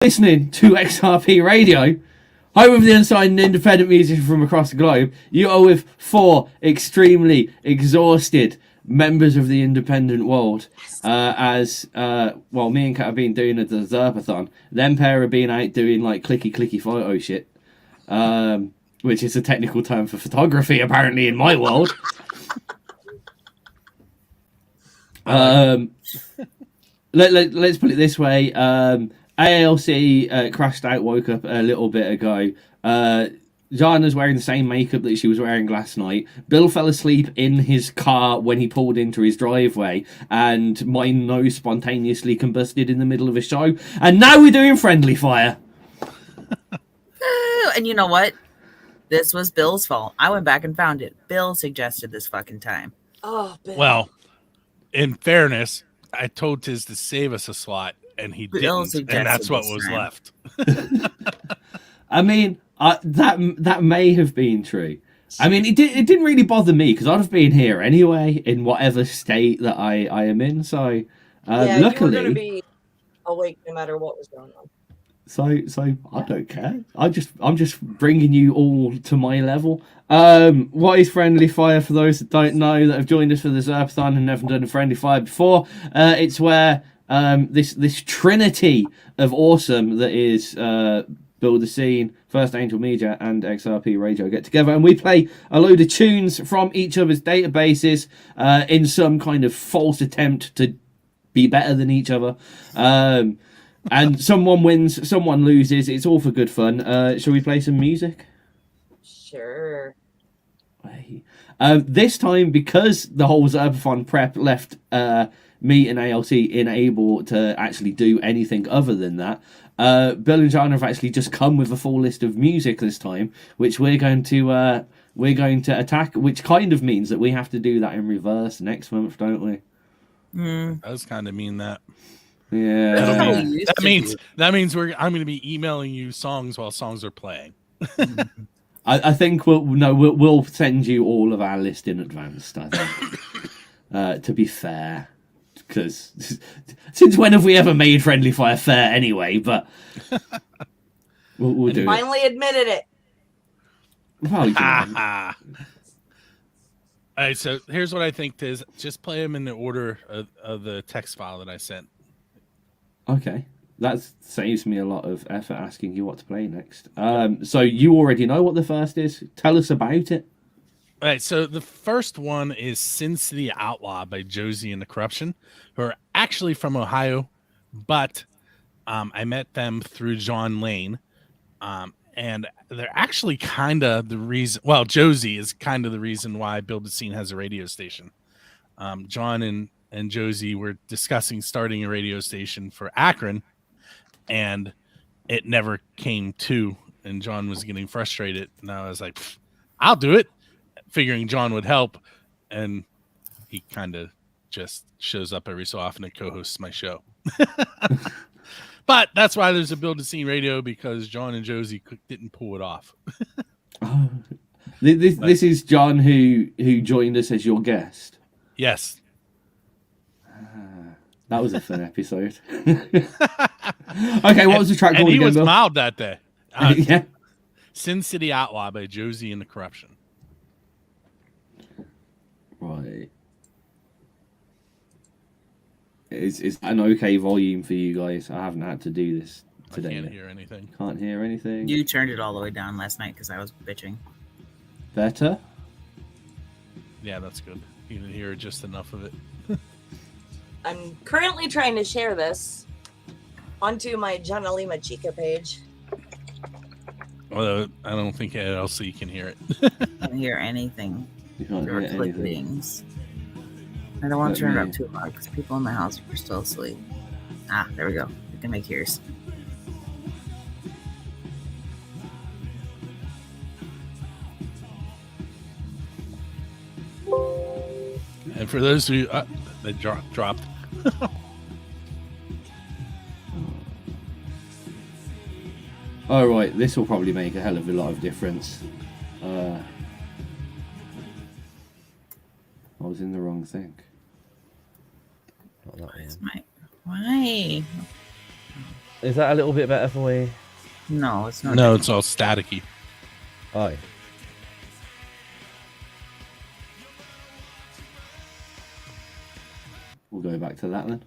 listening to XRP Radio, home of the unsigned and independent musicians from across the globe. You are with 4 extremely exhausted members of the independent world. Me and Kat have been doing the ZERPATHON. Them pair have been out doing like clicky photo shit, which is a technical term for photography apparently in my world. Let's put it this way. ALC crashed out, woke up a little bit ago. Jana's wearing the same makeup that she was wearing last night. Bill fell asleep in his car when he pulled into his driveway, and my nose spontaneously combusted in the middle of a show. And now we're doing friendly fire. And you know what? This was Bill's fault. I went back and found it. Bill suggested this fucking time. Oh, Bill. Well, in fairness, I told Tizz to save us a slot, and he didn't, and that's what was left. I mean, that may have been true. I mean, it didn't really bother me because I'd have been here anyway in whatever state that I am in. So, luckily, you were going to be awake no matter what was going on. So I don't care. I'm just bringing you all to my level. What is friendly fire for those that don't know, that have joined us for the ZERPATHON and never done a friendly fire before? It's where this trinity of awesome that is Build the Scene, First Angel Media, and XRP Radio get together, and we play a load of tunes from each other's databases in some kind of false attempt to be better than each other. And someone wins, someone loses. It's all for good fun. Shall we play some music? Sure. This time, because the whole ZERPATHON prep left me and ALC unable to actually do anything other than that, Bill and Jana have actually just come with a full list of music this time, which we're going to attack. Which kind of means that we have to do that in reverse next month, don't we? That does kind of mean that. Yeah, that means I'm going to be emailing you songs while songs are playing. I think we'll send you all of our list in advance. I think, to be fair, because since when have we ever made friendly fire fair anyway? But we'll do. Finally admitted it. Well, all right, so here's what I think is just play them in the order of the text file that I sent. Okay, that saves me a lot of effort asking you what to play next. So you already know what the first is. Tell us about it. All right, so the first one is Sin City Outlaw by Josie and the Corruption, who are actually from Ohio, but I met them through John Lane, and they're actually kind of the reason. Well, Josie is kind of the reason why Build the Scene has a radio station. John and Josie were discussing starting a radio station for Akron, and it never came to, and John was getting frustrated, and I was like, I'll do it, figuring John would help, and he kind of just shows up every so often and co-hosts my show. But that's why there's a Build a Scene Radio, because John and Josie didn't pull it off. This is John who joined us as your guest. Yes. That was a fun episode. Okay, what was the track called? And he again, was Bill? mild that day. Yeah. Sin City Outlaw by Josie and the Corruption. Right. Is an okay volume for you guys? I haven't had to do this today. I can't hear anything. Can't hear anything. You turned it all the way down last night because I was bitching. Better? Yeah, that's good. You can hear just enough of it. I'm currently trying to share this onto my Jana Macheca page. Although I don't think LC can hear it. I don't hear anything. You can't hear anything. Things. I don't want to turn it up too loud because people in my house are still asleep. There we go. We can make ears. And for those who that dropped. All right, this will probably make a hell of a lot of difference. I was in the wrong thing. Why? Is that a little bit better for you? No, it's not. No, it's all staticky. Oh. We'll go back to that then.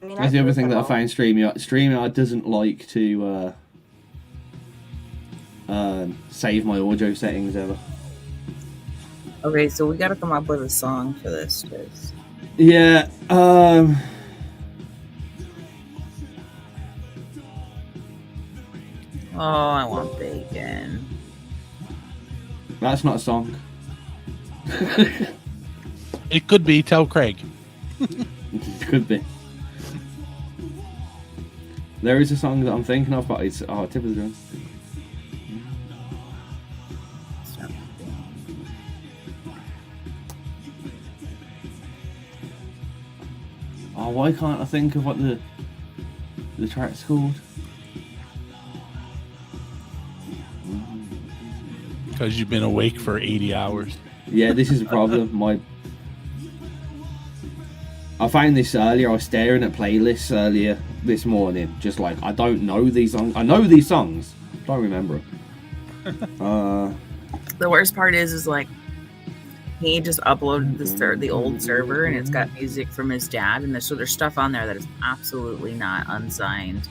I mean, That's the other thing that I found StreamYard. StreamYard doesn't like to save my audio settings ever. Okay, so we got to come up with a song for this. Tizz. Yeah. Oh, I want bacon. That's not a song. It could be. Tell Craig. Could be. There is a song that I'm thinking of, but it's tip of the drum. Oh, why can't I think of what the track's called? Because you've been awake for 80 hours. Yeah, this is a problem. I found this earlier. I was staring at playlists earlier this morning, just like, I don't know these songs. I know these songs, don't remember them. The worst part is like he just uploaded the old server, and it's got music from his dad, and so there's stuff on there that is absolutely not unsigned.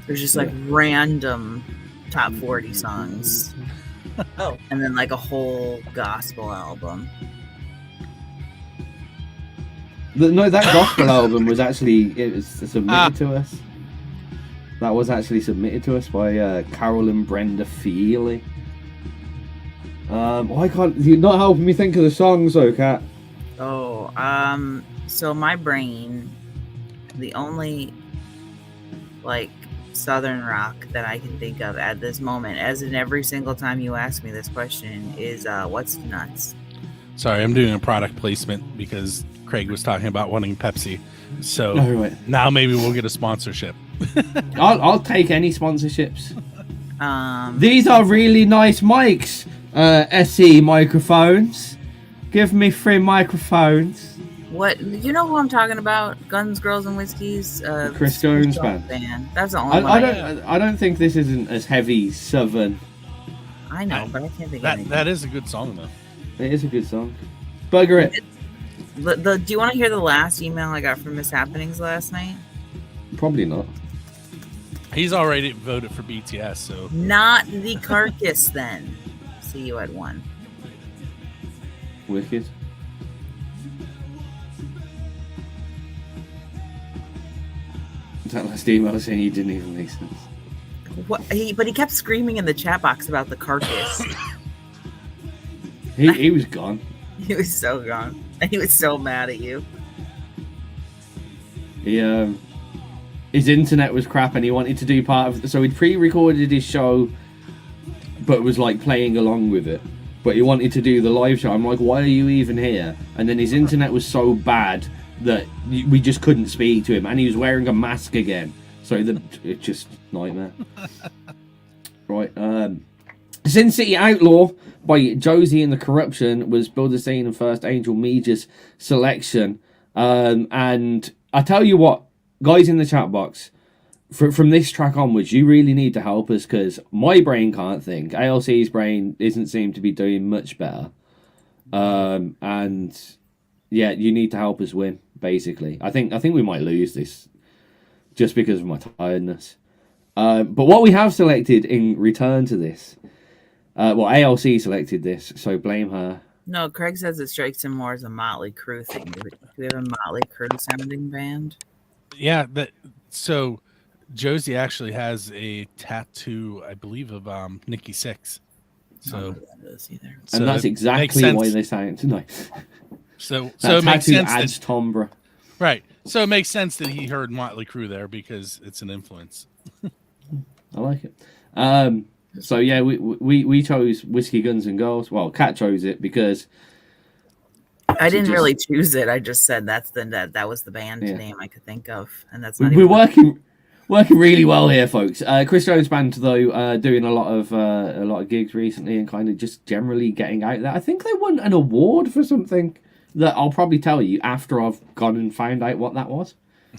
There's just like random top 40 songs. Oh. And then like a whole gospel album. No, that gospel album was actually submitted to us. That was actually submitted to us by Carol and Brenda Feely. Why can't you're not helping me think of the songs though, Kat? Oh, so my brain, the only like Southern rock that I can think of at this moment, as in every single time you ask me this question, is what's nuts? Sorry, I'm doing a product placement because Craig was talking about wanting Pepsi. So now maybe we'll get a sponsorship. I'll take any sponsorships. Um, These are really nice mics. SE microphones. Give me 3 microphones. what you know who I'm talking about? Guns, Girls, and Whiskeys. Chris Jones band. That's the only one. I don't think this isn't as heavy southern. I know, but I can't think of anything. That is a good song though. It is a good song. Bugger it. Do you want to hear the last email I got from Miss Happenings last night? Probably not. He's already voted for BTS, so Not the carcass then. See you at 1. Wicked. That last email saying you didn't even make sense. What? But he kept screaming in the chat box about the carcass. He was gone. He was so gone. He was so mad at you. He his internet was crap and he wanted to do part of so he'd pre-recorded his show but was like playing along with it. But he wanted to do the live show. I'm like, why are you even here? And then his internet was so bad that we just couldn't speak to him, and he was wearing a mask again. So it's just nightmare. Right. Sin City Outlaw by Josie and the Corruption was Builder Scene and First Angel Media's selection. And I tell you what, guys in the chat box, from this track onwards, you really need to help us because my brain can't think. ALC's brain isn't seem to be doing much better. And yeah, you need to help us win, basically. I think we might lose this just because of my tiredness. But what we have selected in return to this, ALC selected this, so blame her. No, Craig says it strikes him more as a Motley Crue thing. Do we have a Motley Crue sounding band? yeah. So Josie actually has a tattoo, I believe, of Nikki Sixx. I don't know So, what that is either. And that's exactly why they sang it tonight. So That it makes tattoo sense adds that, timbre. right. So it makes sense that he heard Motley Crue there because it's an influence. I like it. So yeah, we chose Whiskey, Guns and Girls. Well, Kat chose it because I didn't really choose it. I just said that was the band Yeah. name I could think of, and that's not we're even... Working really well here, folks. Chris Jones Band, though, doing a lot of gigs recently and kind of just generally getting out there. I think they won an award for something that I'll probably tell you after I've gone and found out what that was.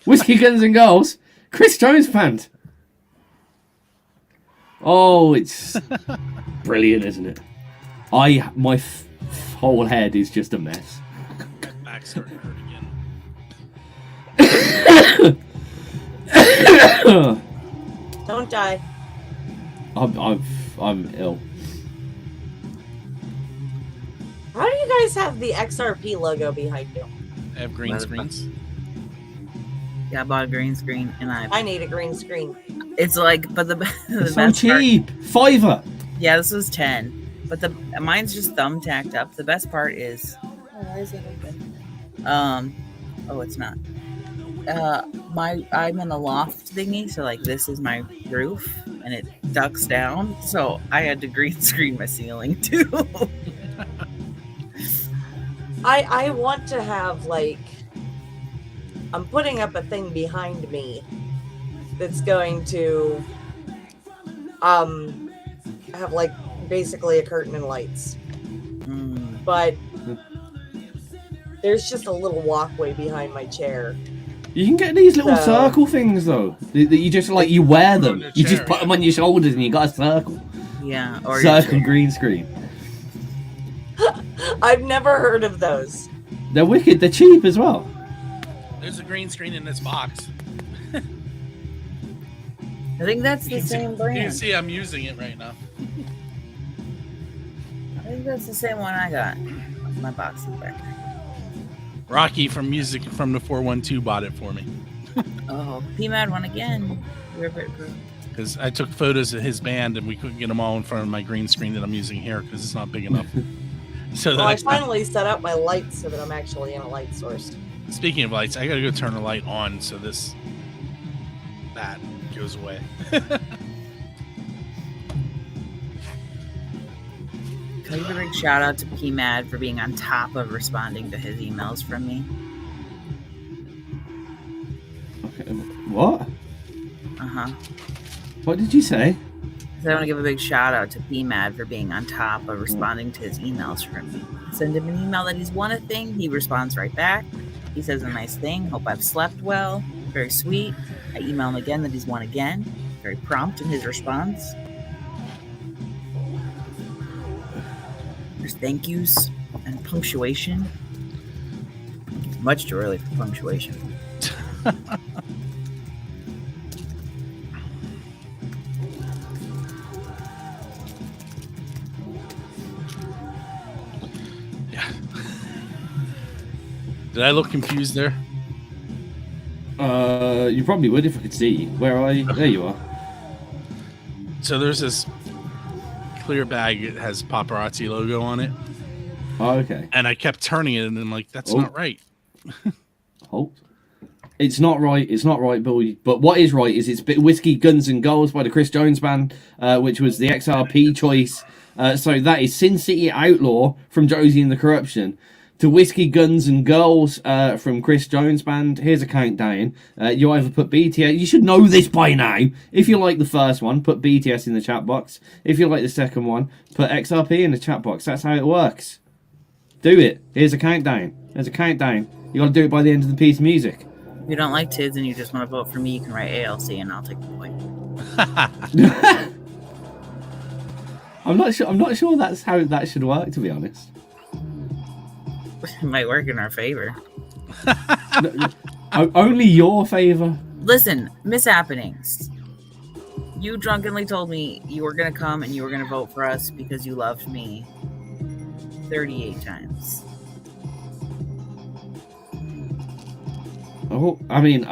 Whiskey Guns and Girls, Chris Jones Band. Oh, it's brilliant, isn't it? My whole head is just a mess. My back's starting to hurt again. Don't die. I'm ill. How do you guys have the XRP logo behind you? I have green screens. Yeah, I bought a green screen and I need a green screen. it's like, but the It's so best part- cheap. $5. yeah, this was 10. But mine's just thumbtacked up. The best part is, why is it open? Oh, it's not. I'm in a loft thingy, so like this is my roof, and it ducks down. So I had to green screen my ceiling too. I want to have like, I'm putting up a thing behind me that's going to have like basically a curtain and lights. But there's just a little walkway behind my chair. You can get these little circle things though. That you just like you wear them. You just put them on your shoulders and you got a circle. Yeah, or Circle green screen. I've never heard of those. They're wicked. They're cheap as well. There's a green screen in this box. I think that's the You can same see, brand. You can see I'm using it right now. I think that's the same one I got. My box is back there. Rocky from Music from the 412 bought it for me. Oh, P-Mad won again. Because I took photos of his band and we couldn't get them all in front of my green screen that I'm using here because it's not big enough. So Well, I finally set up my lights so that I'm actually in a light source. Speaking of lights, I gotta go turn the light on so that goes away. Can I give a big shout out to P-Mad for being on top of responding to his emails from me? Okay. What? Uh-huh. What did you say? So I want to give a big shout out to P-Mad for being on top of responding to his emails from me. I send him an email that he's won a thing. He responds right back. He says a nice thing. Hope I've slept well. Very sweet. I email him again that he's won again. Very prompt in his response. There's thank yous and punctuation. Much too early for punctuation. Yeah. Did I look confused there? You probably would if I could see. Where are you? There you are. So there's this clear bag that has paparazzi logo on it. Oh, okay. And I kept turning it and I'm like, that's not right. Halt. It's not right. It's not right, but what is right is it's Whiskey, Guns and Girls by the Chris Jones Band, which was the XRP choice. So that is Sin City Outlaw from Josie and the Corruption to Whiskey, Guns and Girls from Chris Jones Band. Here's a countdown. You either put BTS. You should know this by now. If you like the first one, put BTS in the chat box. If you like the second one, put XRP in the chat box. That's how it works. Do it. Here's a countdown. There's a countdown. You got to do it by the end of the piece of music. If you don't like Tizz and you just want to vote for me, you can write ALC and I'll take the point. I'm not sure that's how that should work, to be honest. It might work in our favor. Only your favor. Listen, mishappenings. You drunkenly told me you were going to come and you were going to vote for us because you loved me 38 times. Oh, I mean,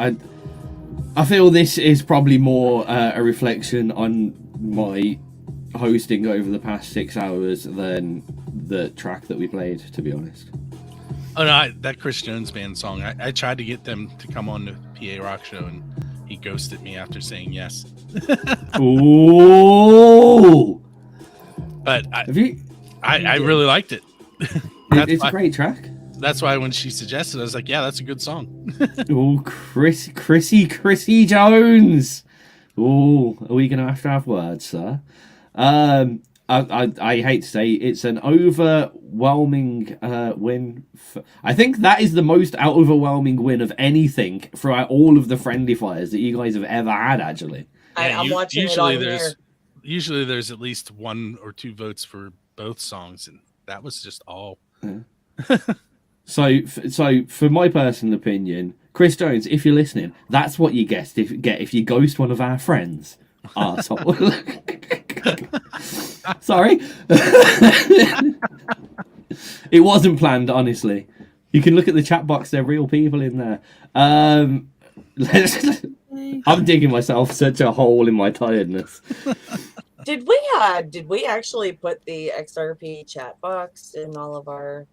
I feel this is probably more a reflection on my hosting over the past 6 hours than the track that we played, to be honest. Oh no, that Chris Jones Band song. I tried to get them to come on the PA Rock show, and he ghosted me after saying yes. Ooh! But Have you? I really liked it. It's a great track. that's why when she suggested, I was like, yeah, that's a good song. Oh, Chrissy Jones. Oh, are we gonna have words, sir? I hate to say it's an overwhelming win. I think that is the most overwhelming win of anything throughout all of the friendly fires that you guys have ever had. Actually, I'm watching it on here. Usually there's at least 1 or 2 votes for both songs, and that was just all. Yeah. So for my personal opinion, Chris Jones, if you're listening, that's what you get if you ghost one of our friends. Arsehole. Sorry. It wasn't planned, honestly. You can look at the chat box, there are real people in there. I'm digging myself such a hole in my tiredness. Did we actually put the XRP chat box in all of our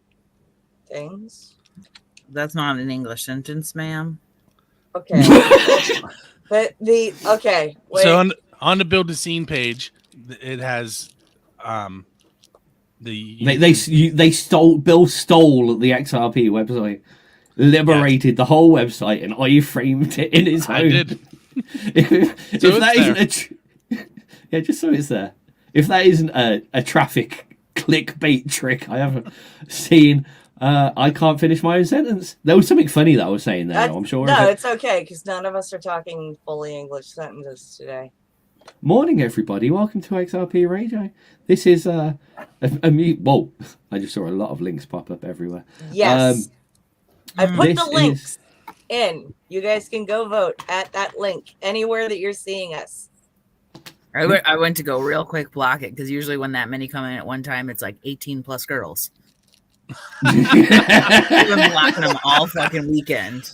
things? That's not an English sentence, ma'am. Okay. But wait. So on the Build a Scene page, it has Bill stole the XRP website, liberated the whole website, and I framed it in his own. I did. if that isn't yeah, just so it's there. If that isn't a traffic clickbait trick I haven't seen, I can't finish my own sentence. There was something funny that I was saying there. I'm sure. No, it's okay because none of us are talking fully English sentences today. Morning, everybody. Welcome to XRP Radio. This is a mute. Whoa! I just saw a lot of links pop up everywhere. Yes, I put the links in. You guys can go vote at that link anywhere that you're seeing us. I went to go real quick block it because usually when that many come in at one time, it's like 18 plus girls. I've been blocking them all fucking weekend.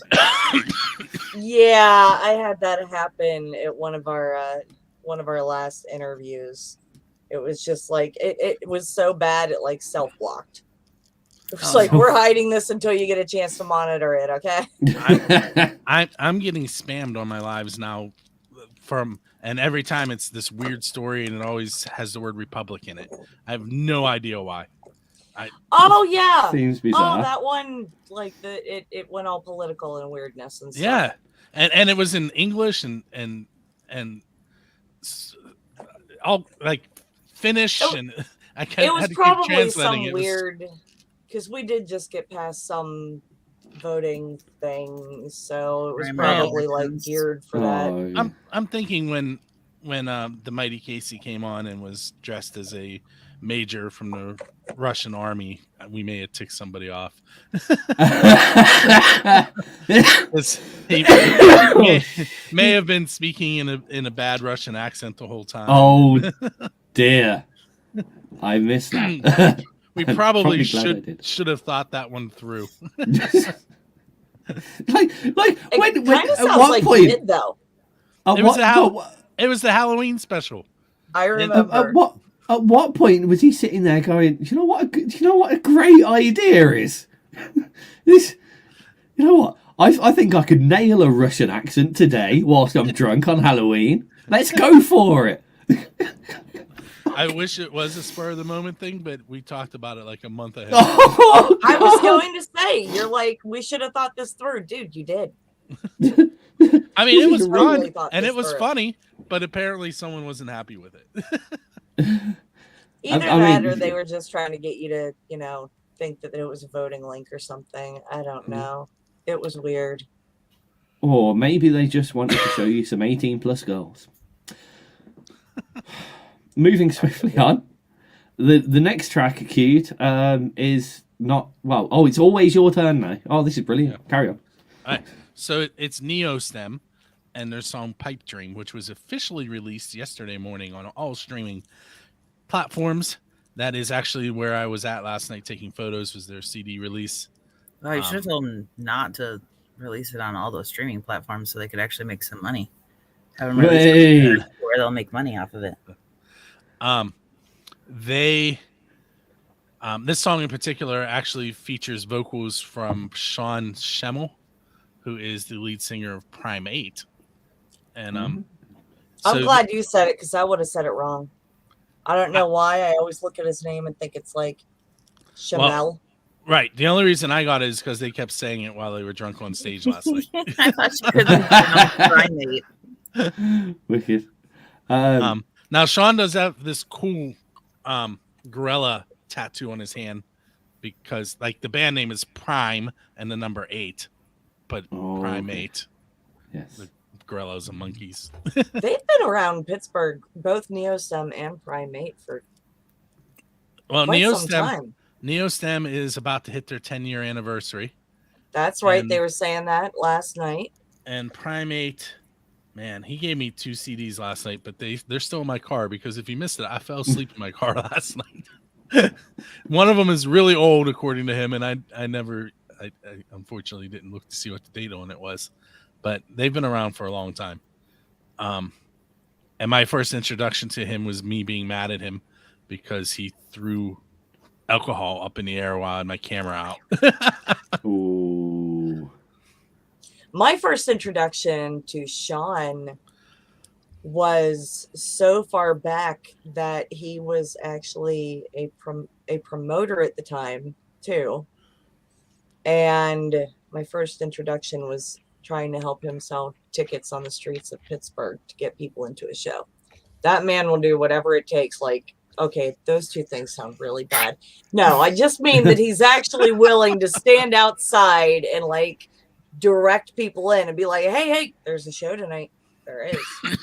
Yeah, I had that happen at one of our last interviews. It was just like it was so bad it like self-blocked. It was like, we're hiding this until you get a chance to monitor it, okay? I'm getting spammed on my lives now and every time it's this weird story and it always has the word Republic in it. I have no idea why. Oh yeah. Seems bizarre. Oh, that one, like it went all political and weirdness and stuff. Yeah. And it was in English and all like Finnish and I can't. It was probably some weird because we did just get past some voting thing, so it was probably like geared for that. Yeah. I'm thinking when the Mighty Casey came on and was dressed as a major from the Russian army, we may have ticked somebody off. He may have been speaking in a bad Russian accent the whole time. Oh dear, I missed that. We probably should have thought that one through. like when at what like point? Did, though. It was the Halloween special. I remember. At what point was he sitting there going, "You know what a great idea is this? You know what? I think I could nail a Russian accent today whilst I'm drunk on Halloween. Let's go for it." I wish it was a spur of the moment thing, but we talked about it like a month ahead. Oh, I was going to say, you're like, we should have thought this through, dude. You did. I mean, it was fun and it was funny, but apparently someone wasn't happy with it. Either that or they were just trying to get you to, think that it was a voting link or something. I don't know. It was weird. Or maybe they just wanted to show you some 18 plus girls. Moving swiftly on. The next track queued is not it's always your turn now. Oh, this is brilliant. Yeah. Carry on. All right. So it's Neostem and their song Pipe Dream, which was officially released yesterday morning on all streaming platforms. That is actually where I was at last night taking photos, was their CD release. Oh, you should have told them not to release it on all those streaming platforms so they could actually make some money. Have them release it where they'll make money off of it. This song in particular actually features vocals from Sean Schemmel, who is the lead singer of Prime 8. And I'm glad you said it because I would have said it wrong. I don't know why. I always look at his name and think it's like Shamel. Right. The only reason I got it is because they kept saying it while they were drunk on stage last night. I thought you couldn't primate. Wicked. Now Sean does have this cool gorilla tattoo on his hand because like the band name is Prime and the number 8, but Primate. Okay. Yes. The gorillas and monkeys. They've been around Pittsburgh, both Neostem and Primate, for quite some time. Neostem is about to hit their 10-year anniversary. That's right. They were saying that last night. And Primate, man, he gave me 2 CDs last night, but they're still in my car because if you missed it, I fell asleep in my car last night. One of them is really old, according to him, and I unfortunately didn't look to see what the date on it was, but they've been around for a long time. And my first introduction to him was me being mad at him because he threw alcohol up in the air while I had my camera out. Ooh. My first introduction to Sean was so far back that he was actually a promoter at the time too. And my first introduction was trying to help him sell tickets on the streets of Pittsburgh to get people into a show. That man will do whatever it takes. Like, okay, those two things sound really bad. No, I just mean that he's actually willing to stand outside and like direct people in and be like, hey, there's a show tonight. There is.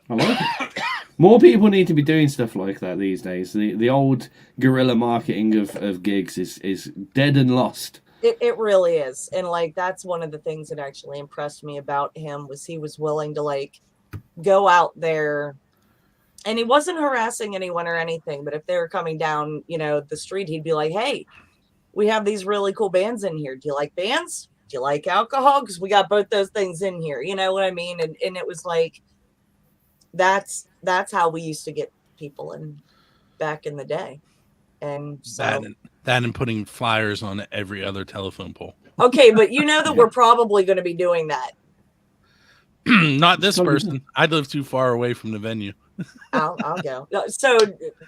I like it. More people need to be doing stuff like that these days. The old guerrilla marketing of gigs is dead and lost. It really is. And like that's one of the things that actually impressed me about him was he was willing to like go out there, and he wasn't harassing anyone or anything, but if they were coming down, the street, he'd be like, hey, we have these really cool bands in here. Do you like bands? Do you like alcohol? Because we got both those things in here. You know what I mean? And it was like, that's how we used to get people in back in the day. And so that and putting flyers on every other telephone pole. Okay, but you know that we're probably going to be doing that. Not this person. I live too far away from the venue. I'll go. So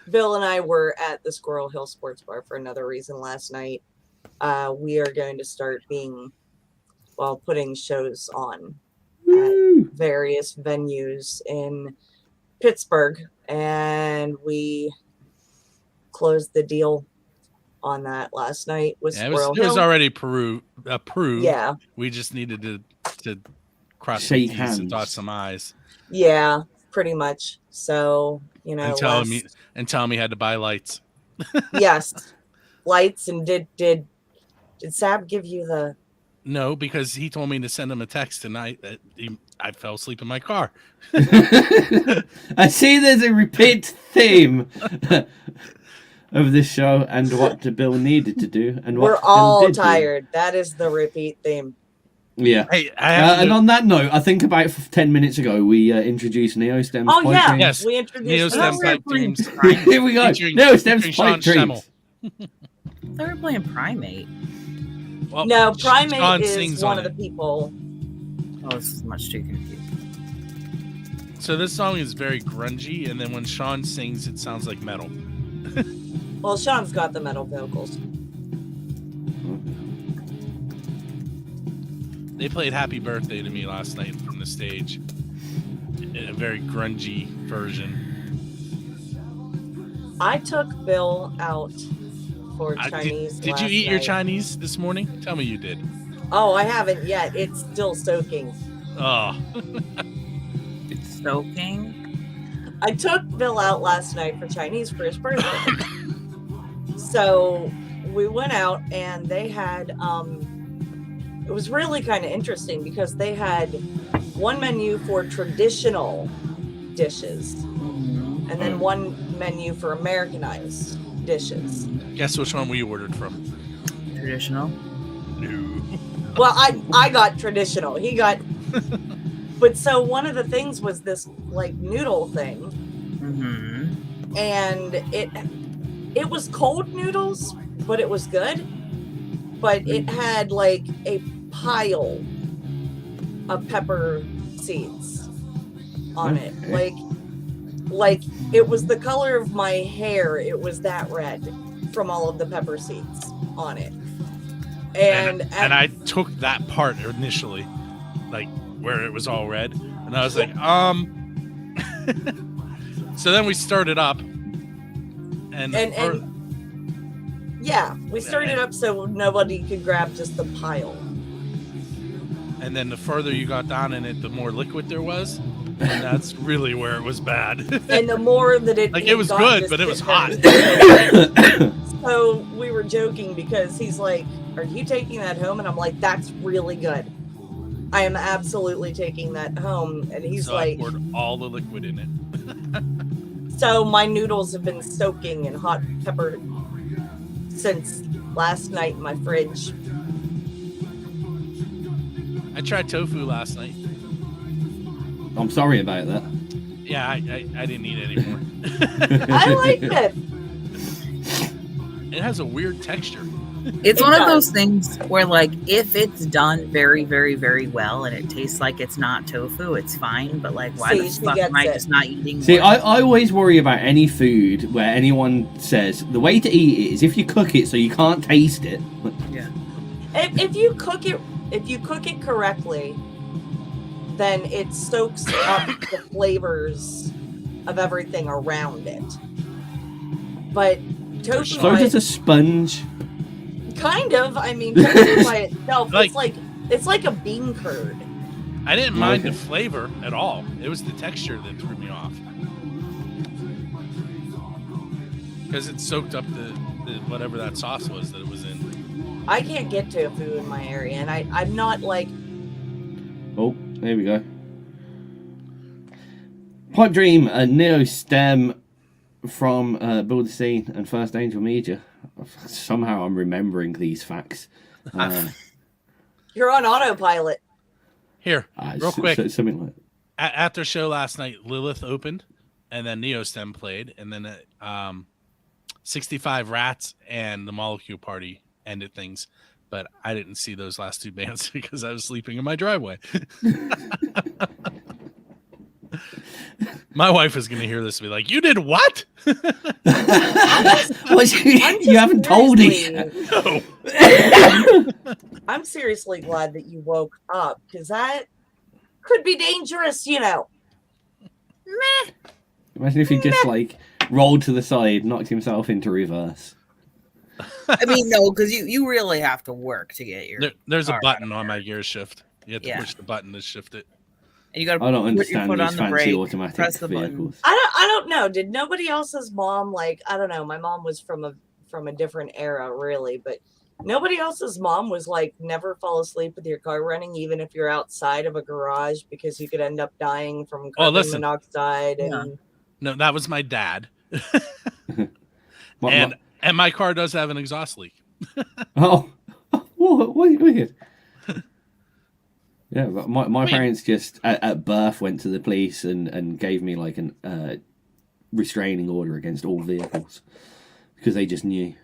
Bill and I were at the Squirrel Hill Sports Bar for another reason last night. We are going to start putting shows on at various venues in Pittsburgh, and we closed the deal on that last night with Squirrel Hill. It was already approved. Yeah. We just needed to cross Shake some T's hands and dot some I's. Yeah, pretty much. So, and tell me had to buy lights. Yes. Lights. And did Sab give you the... No, because he told me to send him a text tonight that I fell asleep in my car. I see there's a repeat theme of this show and what the Bill needed to do. And what we're all tired. That is the repeat theme. Yeah. Hey, and on that note, I think about 10 minutes ago, we introduced Neostem's pipe dreams. Yes, we introduced Neostem's pipe dreams. Here we go. Neostem's pipe dreams. They were playing Primate. Well, no, Primate is one of the people. Oh, this is much too confusing. So this song is very grungy, and then when Sean sings, it sounds like metal. Well, Sean's got the metal vocals. They played Happy Birthday to Me last night from the stage. In a very grungy version. I took Bill out for Chinese. Did you eat your Chinese this morning? Tell me you did. Oh, I haven't yet. It's still soaking. Oh. It's soaking? I took Bill out last night for Chinese for his birthday. So we went out and they had, it was really kind of interesting because they had one menu for traditional dishes and then one menu for Americanized dishes. Guess which one we ordered from? Traditional? No. Well, I got traditional. He got... But so one of the things was this like noodle thing. Mm-hmm. And it was cold noodles, but it was good. But it had like a pile of pepper seeds on it. Like it was the color of my hair. It was that red. from all of the pepper seeds on it. And I took that part initially, like where it was all red, and I was like, So then we started up, and yeah, we started up so nobody could grab just the pile. And then the further you got down in it, the more liquid there was, and that's really where it was bad. And the more that it was good, but it was hot. So we were joking because he's like, "Are you taking that home?" And I'm like, "That's really good. I am absolutely taking that home." And he's so like, I poured all the liquid in it. "So my noodles have been soaking in hot pepper since last night in my fridge." I tried tofu last night. I'm sorry about that. Yeah, I didn't eat it anymore. I like it. It has a weird texture. It's It one of does. those things where, like, if it's done very, very, very well and it tastes like it's not tofu, it's fine. But, like, why the See, fuck gets am I it. just not eating See, more? I always worry about any food where anyone says the way to eat it is if you cook it so you can't taste it. Yeah. If you cook it correctly, then it soaks up the flavors of everything around it. But tofu, So does a sponge. kind of. I mean, tofu by itself, Like- it's like a bean curd. I didn't mind Okay. the flavor at all. It was the texture that threw me off. Because it soaked up the whatever that sauce was that it was in. I can't get tofu in my area, and I'm not like. Oh, there we go. Pipe Dream, a Neo Stem from Build the Scene and First Angel Media. Somehow I'm remembering these facts. You're on autopilot. Here, real quick. Something like After show last night, Lilith opened, and then Neostem played, and then 65 Rats and the Molecule Party ended things. But I didn't see those last two bands because I was sleeping in my driveway. My wife is going to hear this and be like, "You did what?" You haven't told it. No. I'm seriously glad that you woke up, because that could be dangerous, you know. Imagine if he just like rolled to the side, knocked himself into reverse. I mean, no, because you really have to work to get your. There's a car button out on there. my gear shift. You have to push the button to shift it. And you got to I don't put your understand foot these on the fancy brake, automatic press the button. vehicles. I don't know. Did nobody else's mom, like, I don't know, my mom was from a different era, really, but nobody else's mom was like, never fall asleep with your car running, even if you're outside of a garage, because you could end up dying from carbon monoxide. And No, that was my dad. What- And my car does have an exhaust leak. Oh, what weird. Yeah, but my parents just at birth went to the police and gave me like an restraining order against all vehicles because they just knew.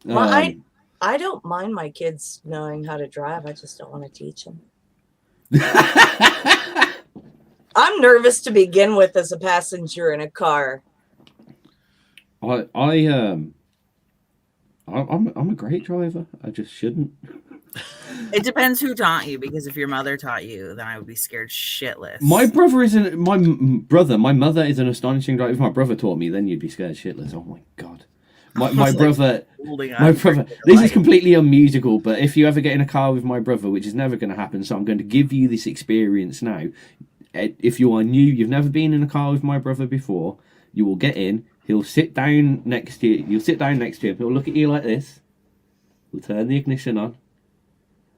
well, I don't mind my kids knowing how to drive. I just don't want to teach them. I'm nervous to begin with as a passenger in a car. I'm a great driver. I just shouldn't. It depends who taught you, because if your mother taught you, then I would be scared shitless. My mother is an astonishing driver. If my brother taught me, then you'd be scared shitless. Oh my god. My brother. This is completely unmusical, but if you ever get in a car with my brother, which is never going to happen, so I'm going to give you this experience now. If you are new, you've never been in a car with my brother before, you will get in. He'll sit down next to you. You'll sit down next to him. He'll look at you like this. He'll turn the ignition on.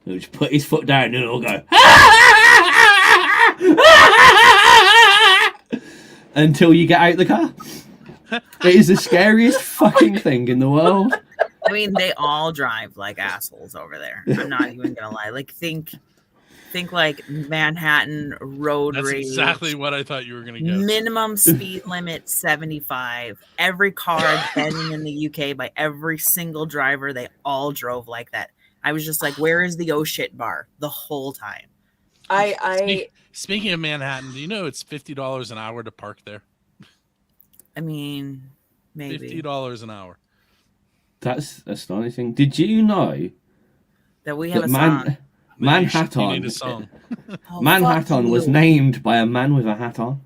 He'll just put his foot down and it'll go until you get out the car. It is the scariest fucking thing in the world. I mean, they all drive like assholes over there. I'm not even gonna lie. Like, think like Manhattan road That's rage. exactly what I thought you were going to get. Minimum speed limit 75. Every car bending in the UK by every single driver, they all drove like that. I was just like, where is the oh shit bar the whole time? Speaking of Manhattan, do you know it's $50 an hour to park there? I mean, maybe $50 an hour. That's astonishing. Did you know that we have that a song. You Manhattan need a song. Oh, Manhattan fuck was you. named by a man with a hat on?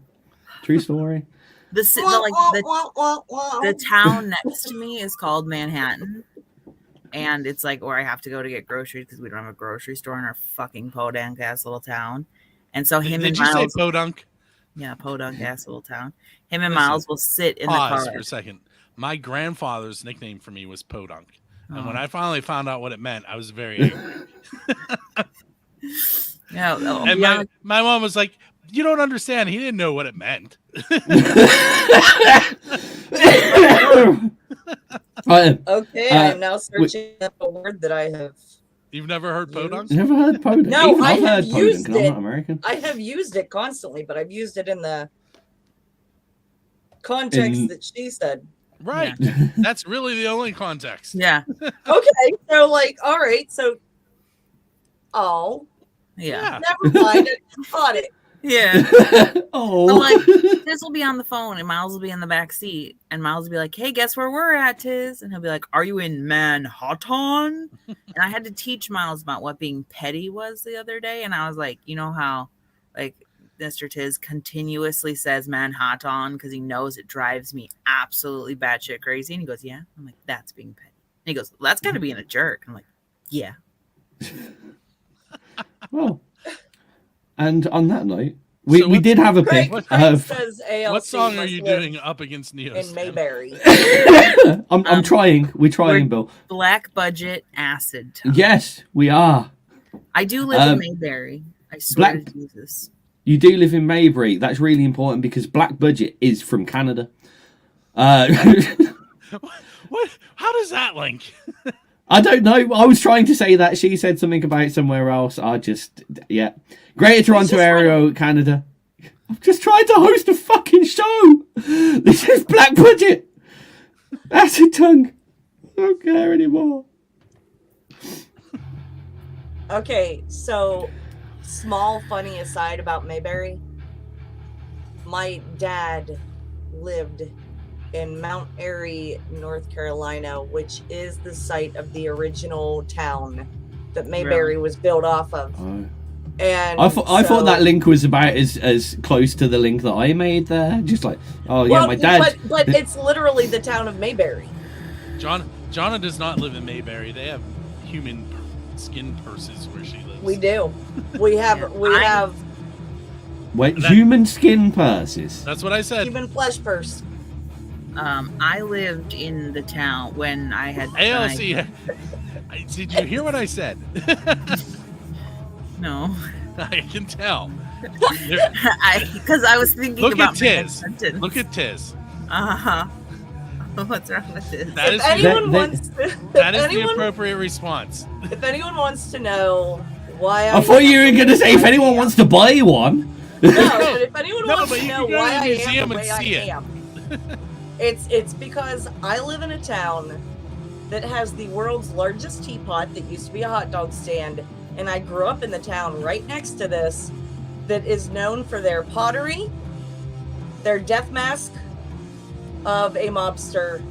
True story. The town next to me is called Manhattan, and it's like where I have to go to get groceries because we don't have a grocery store in our fucking podunk ass little town. And so him Did and you say Miles, podunk? yeah, podunk ass little town. Him and Listen, Miles will sit in the Pause car. for a second. My grandfather's nickname for me was podunk. And Oh. when I finally found out what it meant, I was very angry. Yeah, And my mom was like, "You don't understand. He didn't know what it meant." Okay, I'm now searching up a word that I have. You've never heard podunk? Never heard podunk? No, Even I I've have heard podunk, used and I'm it. not American. I have used it constantly, but I've used it in the context that she said. Right. Yeah. That's really the only context. Yeah. Okay, so like, all right, so Yeah. never mind. I just caught it. Yeah. Oh. I'm like, Tizz will be on the phone and Miles will be in the back seat. And Miles will be like, hey, guess where we're at, Tizz? And he'll be like, are you in Manhattan? And I had to teach Miles about what being petty was the other day. And I was like, you know how, like, Mr. Tizz continuously says Manhattan because he knows it drives me absolutely batshit crazy. And he goes, yeah. I'm like, that's being petty. And he goes, well, that's kind of being a jerk. I'm like, yeah. Well, and on that note, we So did have a pick. Craig of, says ALC What song are must you live doing up against Neo? in Mayberry? I'm trying. We're trying, we're- Bill. Black budget acid time. Yes, we are. I do live in Mayberry. I swear Black- to Jesus. You do live in Maybury. That's really important because Black Budget is from Canada. What? How does that link? I don't know. I was trying to say that. She said something about somewhere else. Yeah. Greater Toronto Area, Canada. I'm just trying to host a fucking show. This is Black Budget. Acid tongue. I don't care anymore. Okay, so small funny aside about Mayberry. My dad lived in Mount Airy, North Carolina, which is the site of the original town that Mayberry was built off of. Oh. And I thought that link was about as close to the link that I made there. Just like, oh yeah, my dad. But it's literally the town of Mayberry. Jana does not live in Mayberry. They have human skin purses where she lives. We do. We have Wait, human skin purses. That's what I said. human flesh purse. I lived in the town when I had ALC. Did you hear what I said? No. I can tell. Because I was thinking Look at about Tizz. Look at Tizz. Uh-huh. What's wrong with this? That is If anyone wants to, that is the appropriate response. if anyone wants to know why I thought you were going to say if anyone wants to buy one. No, but if anyone No, wants but to you know can go why to the I am museum the and way I see it. am, it's because I live in a town that has the world's largest teapot that used to be a hot dog stand, and I grew up in the town right next to this that is known for their pottery, their death mask of a mobster,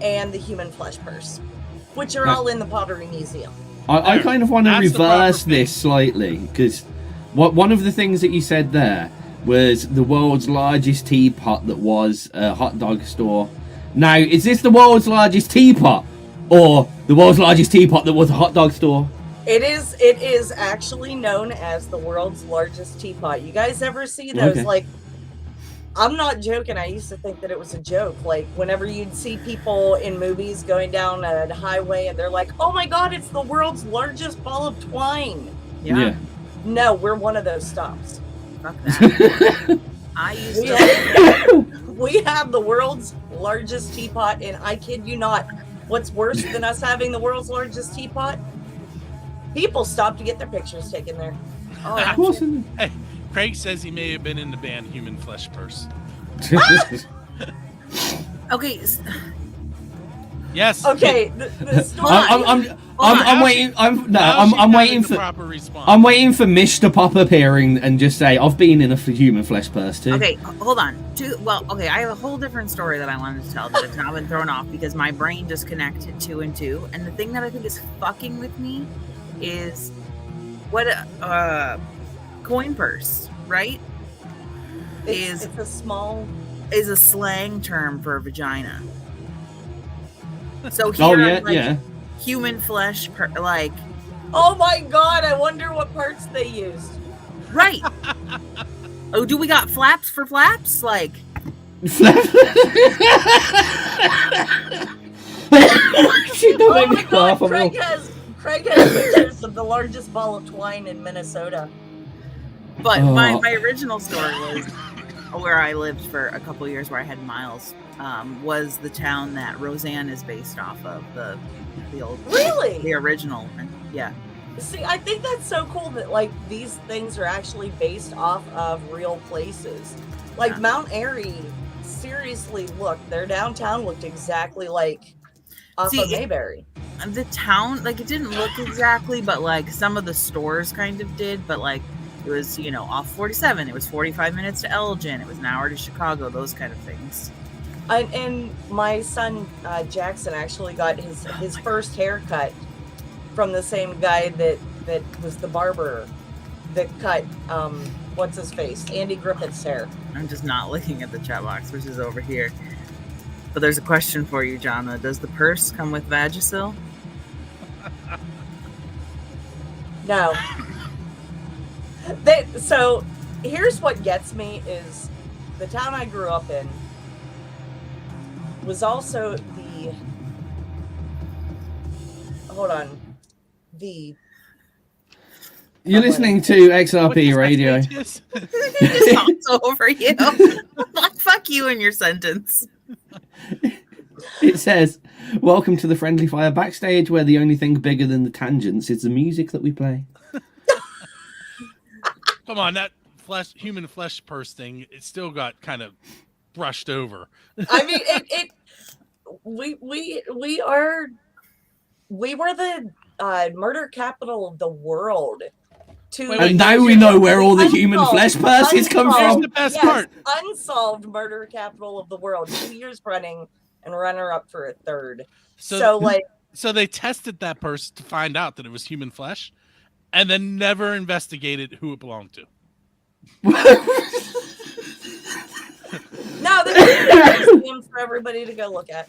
and the human flesh purse, which are all in the Pottery Museum. I kind of want to That's the reverse proper this slightly because one of the things that you said there was the world's largest teapot that was a hot dog store. Now, is this the world's largest teapot or the world's largest teapot that was a hot dog store? It is actually known as the world's largest teapot. You guys ever see those? Okay. Like, I'm not joking. I used to think that it was a joke. Like, whenever you'd see people in movies going down a highway and they're like, oh my God, it's the world's largest ball of twine. Yeah. No, we're one of those stops. Fuck that. I used to. We have the world's largest teapot, and I kid you not, what's worse than us having the world's largest teapot? People stop to get their pictures taken there. Oh, Of course. Hey, Craig says he may have been in the band Human Flesh Purse. okay. Yes. Okay, the story. I'm waiting. Now she's I'm having waiting the for. proper response. I'm waiting for Mish to pop up here and just say, I've been in a human flesh purse too. Okay, hold on. I have a whole different story that I wanted to tell that has now been thrown off because my brain just connected 2 and 2. And the thing that I think is fucking with me is what a coin purse, right? It's a small. Is a slang term for vagina. So here, human flesh, like. Oh my god! I wonder what parts they used. Right. Oh, do we got flaps for flaps? Like. Oh my god! Craig has pictures of the largest ball of twine in Minnesota. But my original story was where I lived for a couple years, where I had Miles, was the town that Roseanne is based off of, the old, the original, yeah. See, I think that's so cool that like these things are actually based off of real places. Like Mount Airy, seriously, look, their downtown looked exactly like off of Mayberry. The town, like, it didn't look exactly, but like some of the stores kind of did, but like it was, off 47. It was 45 minutes to Elgin. It was an hour to Chicago, those kind of things. And my son, Jackson, actually got his first haircut from the same guy that was the barber that cut, what's his face? Andy Griffith's hair. I'm just not looking at the chat box, which is over here. But there's a question for you, Jana. Does the purse come with Vagisil? No. So here's what gets me is the town I grew up in was also You're listening to XRP Radio. Just talked over you. Fuck you and your sentence. It says, welcome to the Friendly Fire backstage, where the only thing bigger than the tangents is the music that we play. Come on, that human flesh purse thing, it still got kind of brushed over. I mean, we were the murder capital of the world. And now we know where all the human flesh purses come from. Here's the best part. Unsolved murder capital of the world. 2 years running and runner up for a third. So they tested that purse to find out that it was human flesh, and then never investigated who it belonged to. No, there's a museum for everybody to go look at.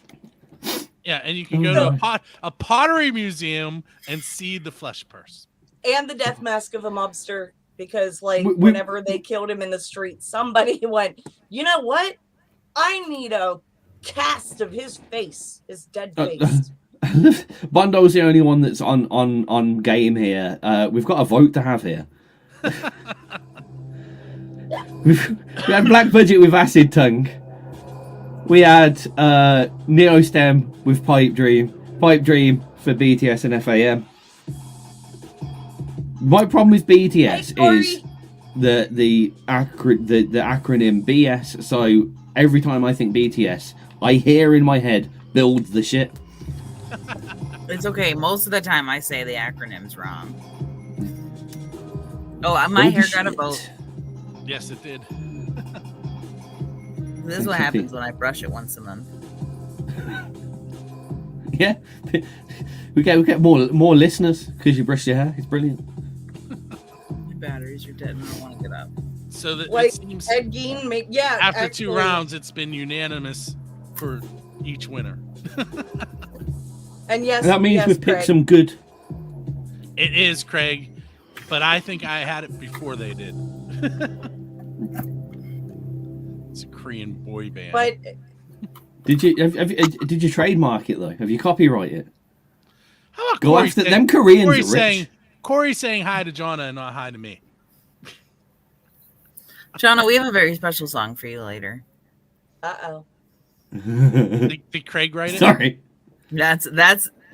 Yeah, and you can go to a pottery museum and see the flesh purse. And the death mask of a mobster, because whenever they killed him in the street, somebody went, you know what? I need a cast of his face, his dead face. Bondo's the only one that's on game here. We've got a vote to have here. We had Black Budget with Acid Tongue. We had Neostem with Pipe Dream for BTS and FAM. My problem with BTS is the acronym BS. So every time I think BTS, I hear in my head build the shit. It's okay. Most of the time, I say the acronym's wrong. Oh, my hair got a vote. Yes, it did. This is what happens when I brush it once a month. Yeah, we get more listeners because you brush your hair. It's brilliant. Your batteries are dead, and I don't want to get up. So that Like it seems Ed Gein, after 2 rounds, it's been unanimous for each winner. And yes, that means we've picked Craig. some good. It is, Craig, but I think I had it before they did. It's a Korean boy band. But Did you trademark it though? Have you copyright it? How about Go Corey after saying, them Koreans are rich. Corey saying hi to Jana and not hi to me. Jana, we have a very special song for you later. Did Craig write it? Sorry. That's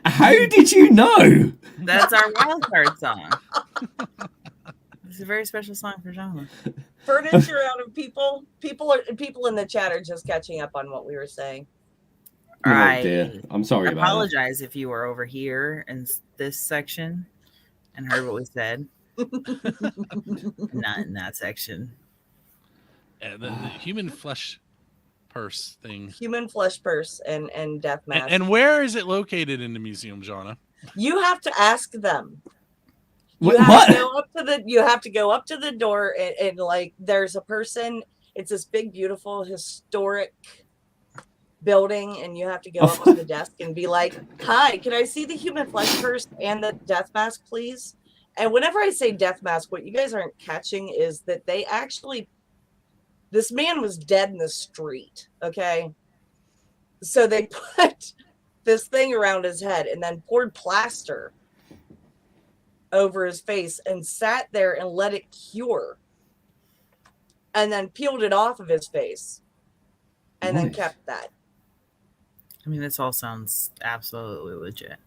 How did you know? That's our wild card song. It's a very special song for Jana. furniture out of people in the chat are just catching up on what we were saying. Oh dear. I'm sorry about that. apologize if you were over here in this section and heard what we said. Not in that section. Yeah, the human flesh purse thing. Human flesh purse and death mask. And where is it located in the museum, Jana? You have to ask them. What? You have to go up to the door and like there's a person. It's this big, beautiful, historic building, and you have to go up to the desk and be like, "Hi, can I see the human flesh purse and the death mask, please?" And whenever I say death mask, what you guys aren't catching is that they actually, this man was dead in the street. Okay, so they put this thing around his head and then poured plaster over his face and sat there and let it cure and then peeled it off of his face and then kept that. I mean, this all sounds absolutely legit.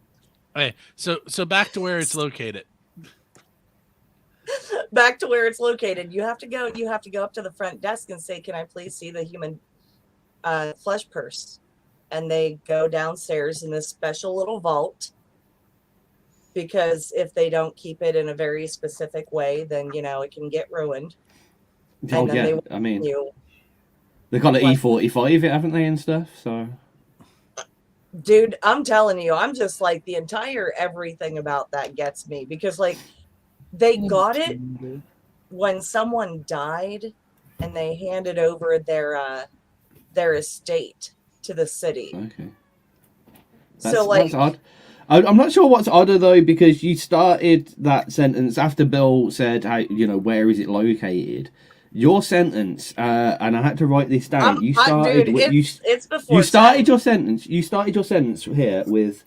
Okay, so back to where it's located. Back to where it's located. You have to go up to the front desk and say, "Can I please see the human flesh purse?" And they go downstairs in this special little vault, because if they don't keep it in a very specific way, then it can get ruined. Oh yeah, I mean, they've got an E45, haven't they, and stuff. So, dude, I'm telling you, I'm just like the entire everything about that gets me, because like they got it when someone died, and they handed over their estate to the city. Okay. That's odd. I'm not sure what's odder though, because you started that sentence after Bill said, "How where is it located?" Your sentence, and I had to write this down. You started. It's before. You started your sentence. You started your sentence here with,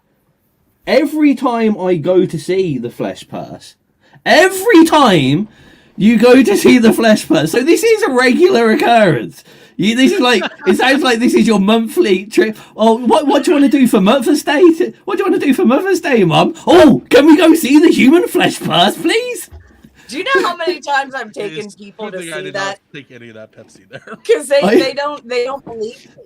"Every time I go to see the flesh purse." Every time you go to see the flesh purse. So this is a regular occurrence. This is like, it sounds like this is your monthly trip. Oh, what do you want to do for Mother's Day? What do you want to do for Mother's Day, Mum? Oh, can we go see the human flesh purse, please? Do you know how many times I've taken people to see that? Take any of that Pepsi there, because they don't believe me.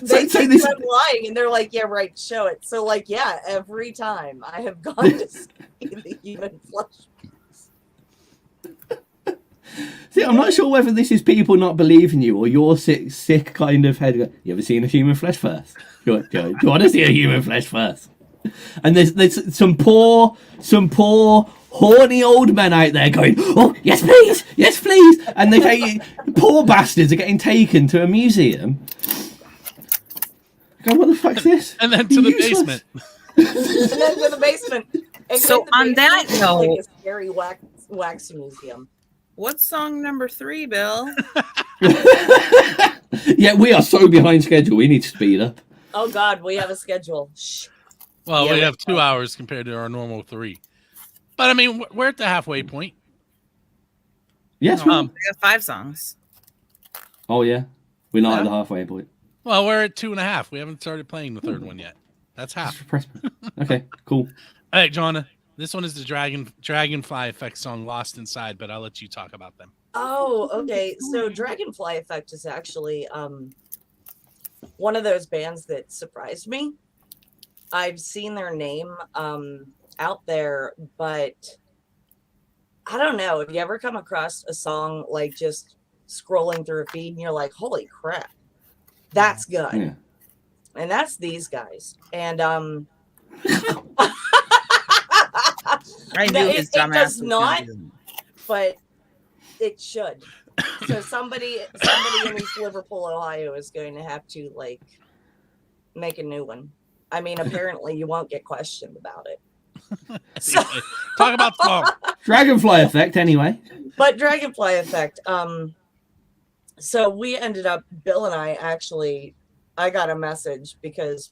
They think I'm lying, and they're like, "Yeah, right, show it." So, like, yeah, every time I have gone to see the human flesh. See, I'm not sure whether this is people not believing you or your sick kind of head. You ever seen a human flesh first? Do you want to see a human flesh first? And there's some poor horny old men out there going, "Oh, yes please," and poor bastards are getting taken to a museum. God, what the fuck's this? And then to the basement. And then to the basement. And so on that note, like a scary wax museum. What's song number 3, Bill? Yeah, we are so behind schedule. We need to speed up. Oh God, we have a schedule. Shh. Well, we have 2 hours compared to our normal 3. But I mean, we're at the halfway point. Yes, we have 5 songs. Oh yeah, we're not at the halfway point. Well, we're at 2.5. We haven't started playing the third one yet. That's half. Okay, cool. All right, Jana. This one is the Dragonfly Effect song "Lost Inside," but I'll let you talk about them. Oh, okay. So Dragonfly Effect is actually one of those bands that surprised me. I've seen their name out there, but I don't know. Have you ever come across a song like just scrolling through a feed and you're like, "Holy crap, that's good." Yeah. And that's these guys. And I knew it does not, but it should. So somebody in East Liverpool, Ohio is going to have to like make a new one. I mean, apparently you won't get questioned about it. So, talk about the song. Dragonfly Effect anyway. But Dragonfly Effect, so we ended up, Bill and I got a message because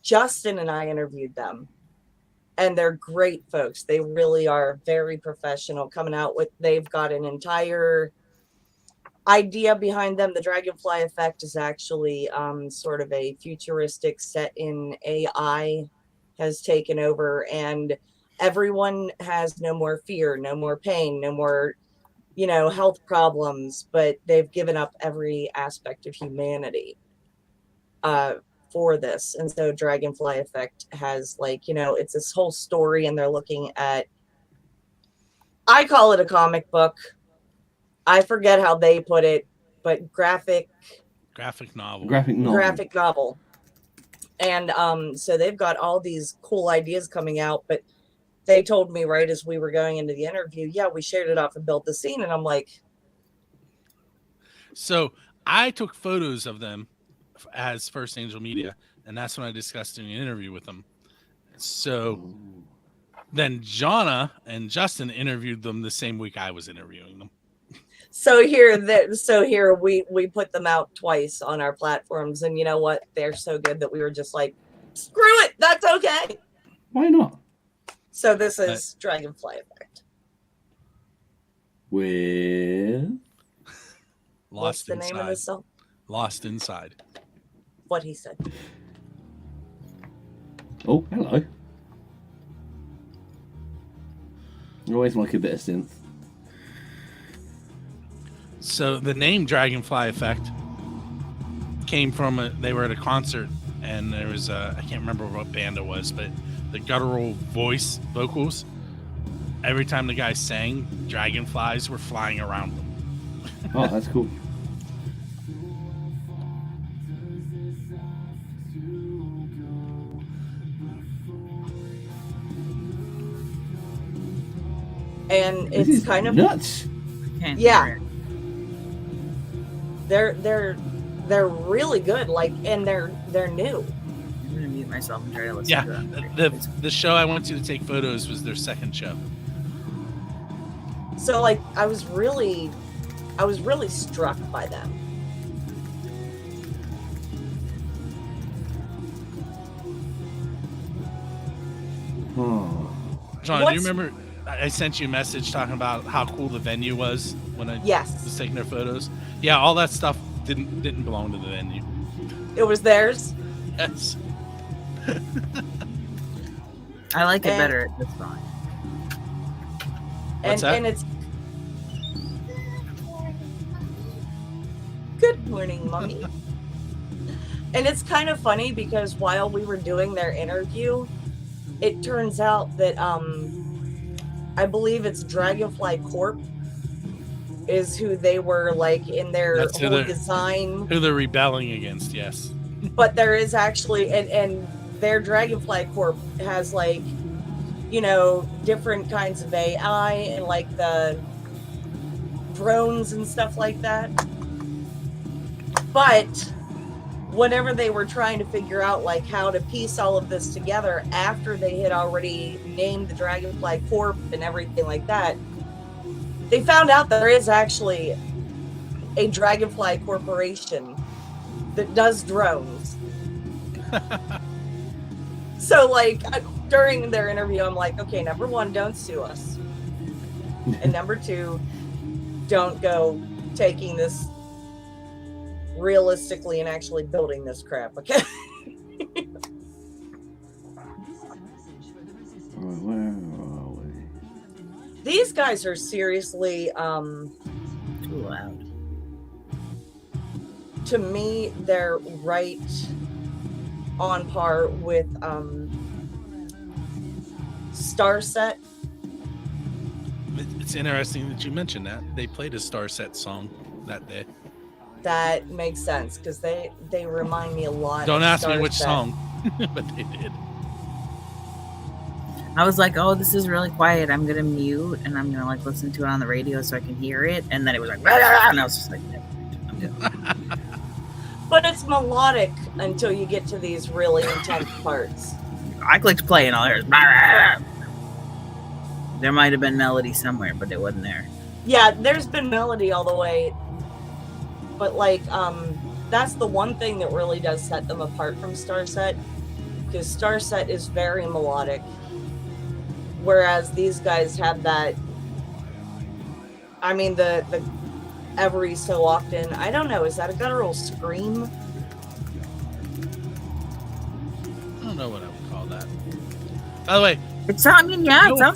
Justin and I interviewed them, and they're great folks. They really are very professional coming out with, they've got an entire idea behind them. The Dragonfly Effect is actually sort of a futuristic set in AI has taken over, and everyone has no more fear, no more pain, no more health problems, but they've given up every aspect of humanity for this. And so Dragonfly Effect has it's this whole story, and they're looking at, I call it a comic book. I forget how they put it, but graphic novel. And so they've got all these cool ideas coming out, but they told me right as we were going into the interview, yeah, we shared it off and built the scene. And I'm like, so I took photos of them as First Angel Media, and that's when I discussed in an interview with them. So then Jana and Justin interviewed them the same week I was interviewing them. So here we put them out twice on our platforms, and you know what? They're so good that we were just like, screw it, that's okay. Why not? So this is Dragonfly Effect. With What's the name of the song? Lost Inside. What he said. Oh, hello. I always like a bit of synth. So the name Dragonfly Effect came from they were at a concert, and there was I can't remember what band it was, but the guttural vocals, every time the guy sang, dragonflies were flying around them. Oh, that's cool. And it's kind of nuts. Yeah. They're really good, and they're new. I'm gonna mute myself and try to listen Yeah, to them. the show I went to take photos was their second show. So I was really struck by them. Oh. John, do you remember I sent you a message talking about how cool the venue was when I was taking their photos? Yeah, all that stuff didn't belong to the venue. It was theirs? Yes. I like it better at this time. And it's good morning, Mommy. And it's kind of funny because while we were doing their interview, it turns out that I believe it's Dragonfly Corp is who they were in their whole design. Who they're rebelling against, yes. But there is actually, and their Dragonfly Corp has different kinds of AI and the drones and stuff like that. But whenever they were trying to figure out how to piece all of this together after they had already named the Dragonfly Corp and everything like that, they found out that there is actually a Dragonfly Corporation that does drones. So during their interview, I'm like, okay, number one, don't sue us. And number two, don't go taking this realistically and actually building this crap, okay? Where are we? These guys are seriously Too loud. To me, they're right on par with Starset. It's interesting that you mentioned that. They played a Starset song that day. That makes sense because they remind me a lot. Don't of ask me which Starset. song, but they did. I was like, oh, this is really quiet. I'm going to mute and I'm going to listen to it on the radio so I can hear it. And then it was like, rah, rah, rah, and I was just like, I'm good. But it's melodic until you get to these really intense parts. I clicked play and all there was, rah, rah, rah. There might have been melody somewhere, but it wasn't there. Yeah, there's been melody all the way. But that's the one thing that really does set them apart from Starset. Because Starset is very melodic. Whereas these guys have that, I mean, the every so often, I don't know, is that a guttural scream? I don't know what I would call that. By the way, It sounds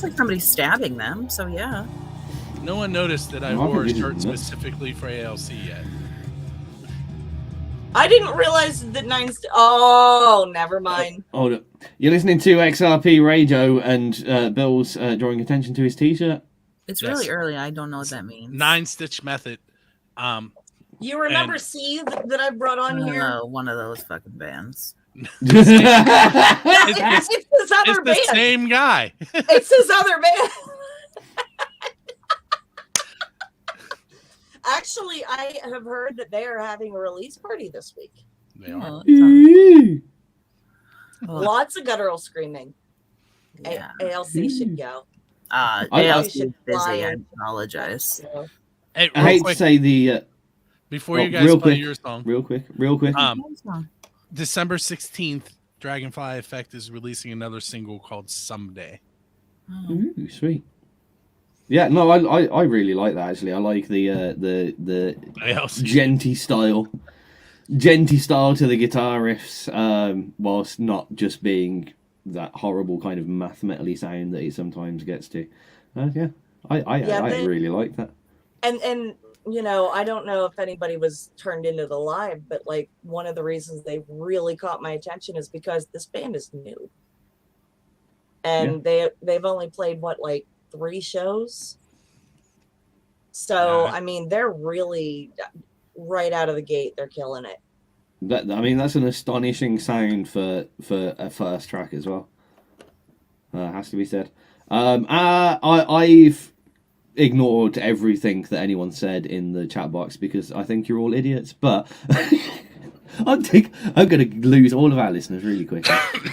like somebody's stabbing them, so yeah. No one noticed that I No, I wore a think this shirt is nuts. specifically for ALC yet. I didn't realize that oh, never mind. Hold up. You're listening to XRP Radio, and Bill's drawing attention to his T-shirt. It's Yes. really early. I don't know what that means. 9-stitch method. You remember And- C that I brought on here? One of those fucking bands. It's his other It's the band. same guy. It's his other band. Actually, I have heard that they are having a release party this week. They are. Oh, that sounds- Lots of guttural screaming. yeah. ALC should go. ALC should is busy. fly I in. apologize. So, Hey, I real hate quick, to say the before you guys real play quick. your song, real quick. December 16th, Dragonfly Effect is releasing another single called Someday. Oh. Ooh, sweet. Yeah, no, I really like that actually. I like the ALC. genty style to the guitar riffs, whilst not just being that horrible kind of math metally sound that it sometimes gets to. Yeah, I really like that. and you know, I don't know if anybody was turned into the live, but like one of the reasons they really caught my attention is because this band is new, and they've only played what, like 3 shows. So Yeah. I mean, they're really right out of the gate. They're killing it. That's an astonishing sound for a first track as well. Has to be said. I've ignored everything that anyone said in the chat box because I think you're all idiots. But I'm going to lose all of our listeners really quick.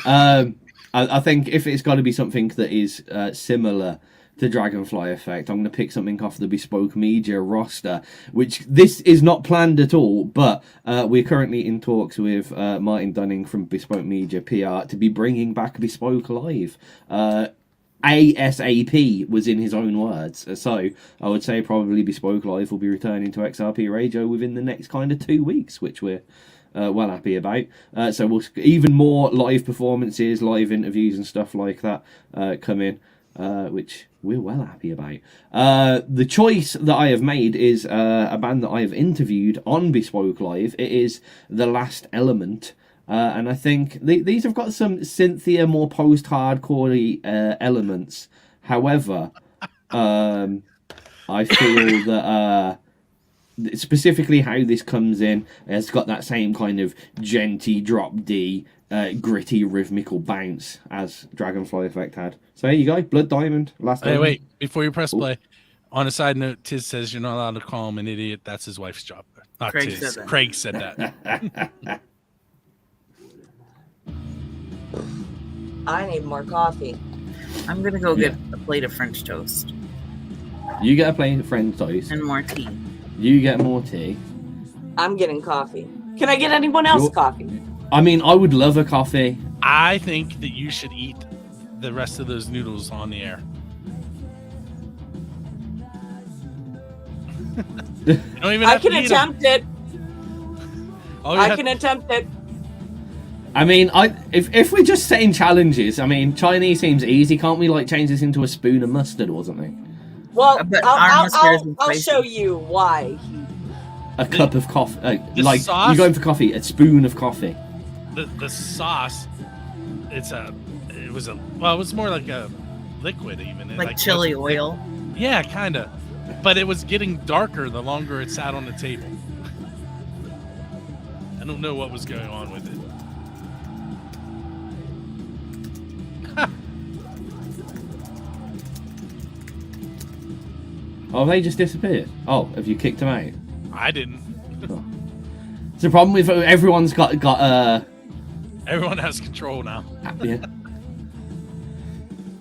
I think if it's got to be something that is similar to Dragonfly Effect, I'm going to pick something off the Bespoke Media roster, which this is not planned at all, but we're currently in talks with Martin Dunning from Bespoke Media PR to be bringing back Bespoke Live. ASAP was in his own words. So I would say probably Bespoke Live will be returning to XRP Radio within the next kind of 2 weeks, which we're well happy about. So we'll even more live performances, live interviews and stuff like that come in, which we're well happy about. The choice that I have made is a band that I have interviewed on Bespoke Live. It is The Last Element. And I think these have got some Cynthia, more post-hardcore elements. However, I feel that specifically how this comes in, it's got that same kind of genty drop D, gritty rhythmical bounce as Dragonfly Effect had. So there you go, Blood Diamond, Last Element. Wait, before you press play, on a side note, Tizz says you're not allowed to call him an idiot. That's his wife's job. Not Craig Tizz. said that. Craig said that. I need more coffee. I'm gonna go get a plate of French toast You get a plain French toast. and more tea. You get more tea. I'm getting coffee. Can I get anyone else You're- coffee? I mean, I would love a coffee. I think that you should eat the rest of those noodles on the air. You don't even I have can to eat 'em. attempt it. All you I have- can attempt it. I mean, if we're just setting challenges, I mean, Chinese seems easy. Can't we like change this into a spoon of mustard or something? Well, But our mustard isn't I'll spicy. show you why. A cup of coffee, the like sauce- you're going for coffee, a spoon of coffee. the sauce. It was more like a liquid even. It, Like chili oil. Yeah, kind of. But it was getting darker the longer it sat on the table. I don't know what was going on with it. Oh, they just disappeared. Oh, have you kicked them out? I didn't. It's the problem with everyone's got Everyone has control now. yeah.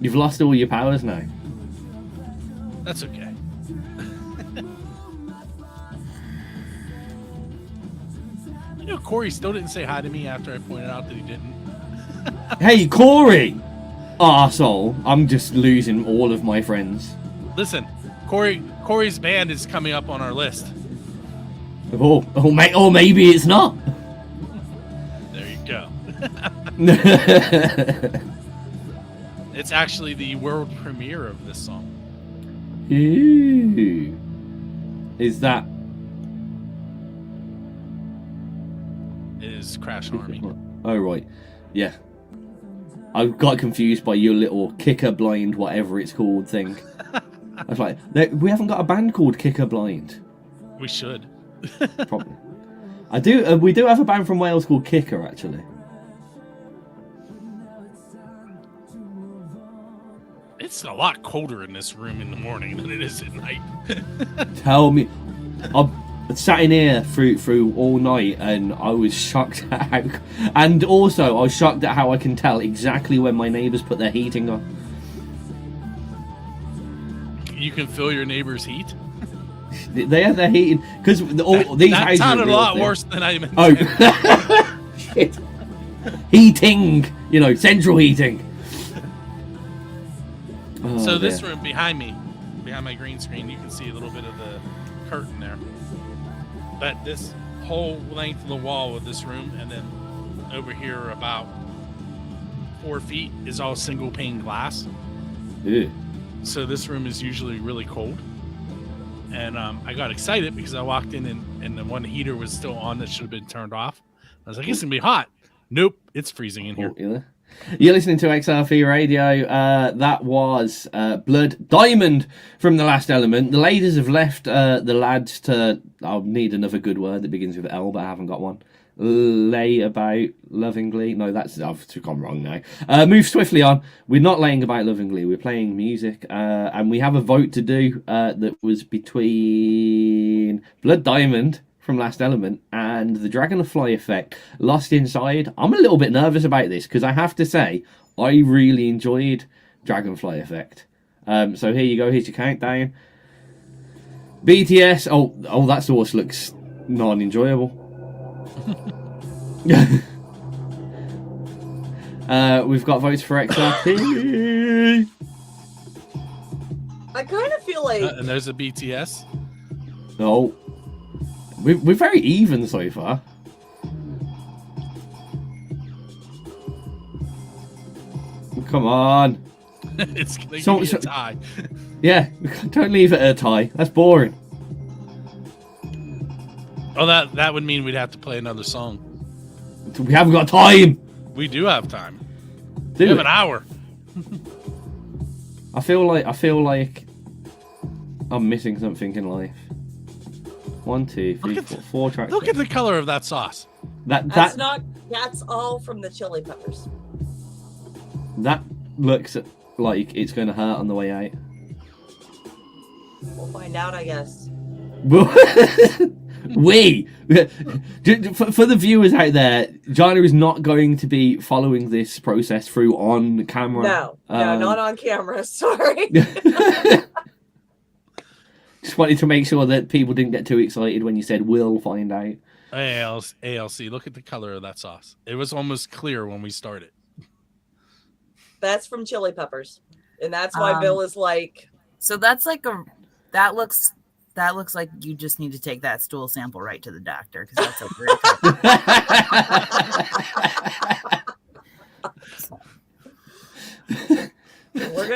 You've lost all your powers now. That's okay. You know, Corey still didn't say hi to me after I pointed out that he didn't. Hey, Corey! Arsehole. I'm just losing all of my friends. Listen, Corey's band is coming up on our list. Or maybe it's not. There you go. It's actually the world premiere of this song. Ooh. Is that Is Crash Army. Oh right, yeah. I got confused by your little Kicker Blind, whatever it's called thing. I was like, we haven't got a band called Kicker Blind. We should. Probably. I do. We do have a band from Wales called Kicker, actually. It's a lot colder in this room in the morning than it is at night. Tell me, I sat in here through all night, and I was shocked at how. And also, I was shocked at how I can tell exactly when my neighbours put their heating on. You can feel your neighbor's heat. They have their heating because these that houses sounded are a lot thin. worse than I meant. Oh, shit! Heating, central heating. Oh, So this dear. room behind me, behind my green screen, you can see a little bit of the curtain there. But this whole length of the wall of this room, and then over here about 4 feet, is all single pane glass. Ew. So this room is usually really cold. And I got excited because I walked in and the one heater was still on that should have been turned off. I was like, it's going to be hot. Nope, it's freezing in here. You're listening to XRP Radio. That was Blood Diamond from The Last Element. The ladies have left the lads to... I'll need another good word that begins with L, but I haven't got one. Lay about lovingly. No, I've gone wrong now. Move swiftly on. We're not laying about lovingly. We're playing music. And we have a vote to do that was between Blood Diamond from Last Element and the Dragonfly Effect, Lost Inside. I'm a little bit nervous about this because I have to say I really enjoyed Dragonfly Effect. So here you go. Here's your countdown. BTS. Oh, that source looks non-enjoyable. We've got votes for XRP. I kind of feel like And there's a BTS. No. We're very even so far. Come on. It's going So- to be so- a tie. Yeah, don't leave it at a tie. That's boring. Oh, that would mean we'd have to play another song. We haven't got time. We do have time. Do We have we? an hour. I feel like I'm missing something in life. 1, 2, 3, Look at 4 tracks. Look at the color of that sauce. that's all from the chili peppers. That looks like it's going to hurt on the way out. We'll find out, I guess. We for the viewers out there, Jana is not going to be following this process through on camera. No, not on camera. Sorry. Just wanted to make sure that people didn't get too excited when you said we'll find out. ALC, look at the color of that sauce. It was almost clear when we started. That's from chili peppers, and that's why Bill is like. So that's like that looks like you just need to take that stool sample right to the doctor because that's a weird We're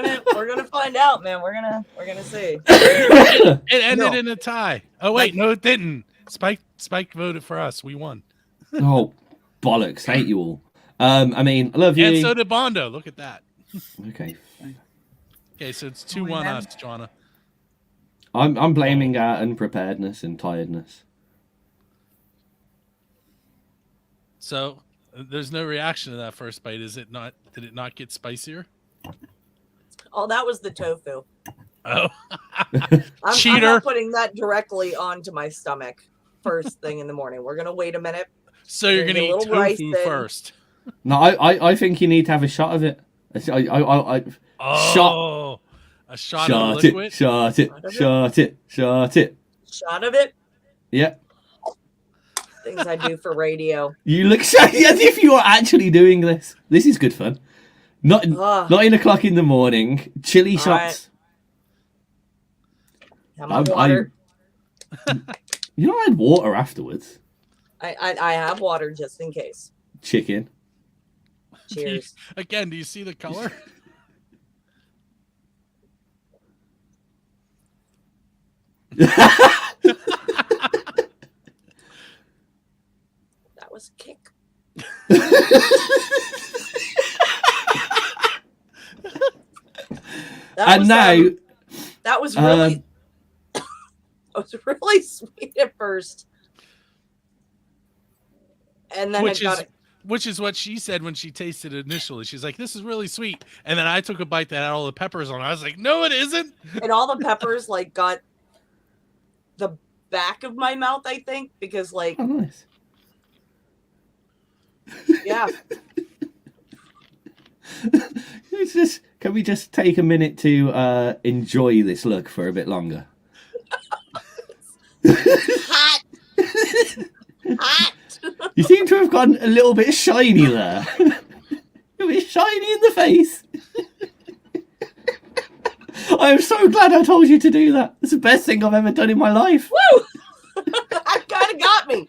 gonna find out, man. We're gonna see. It ended No. in a tie. Oh wait, no, it didn't. Spike voted for us. We won. Oh, bollocks! Hate you all. I mean, I love you. And so did Bondo. Look at that. Okay, Okay, so it's 2-1 us, Jana. I'm blaming our unpreparedness and tiredness. So there's no reaction to that first bite. Is it not? Did it not get spicier? Oh, that was the tofu. Oh, I'm cheater! not putting that directly onto my stomach first thing in the morning. We're gonna wait a minute. So you're gonna Maybe a eat little rice tofu then. first. No, I think you need to have a shot of it. Oh, a shot of liquid. Shot it. Shot of it. Yeah. Things I do for radio. You look so as if you are actually doing this. This is good fun. Not 9 o'clock in the morning. Chili All shots. Have my water. You know, I had water afterwards. I have water just in case. Chicken. Cheers. Again, do you see the color? And now, that was really, that was really sweet at first, and then which is what she said when she tasted it initially. She's like, "This is really sweet," and then I took a bite that had all the peppers on it. I was like, "No, it isn't." And all the peppers like got the back of my mouth, I think, because like, oh, nice. yeah. Can we just take a minute to enjoy this look for a bit longer? Hot. Hot. You seem to have gotten a little bit shiny there. A little bit shiny in the face. I am so glad I told you to do that. It's the best thing I've ever done in my life. Woo! That kind of got me.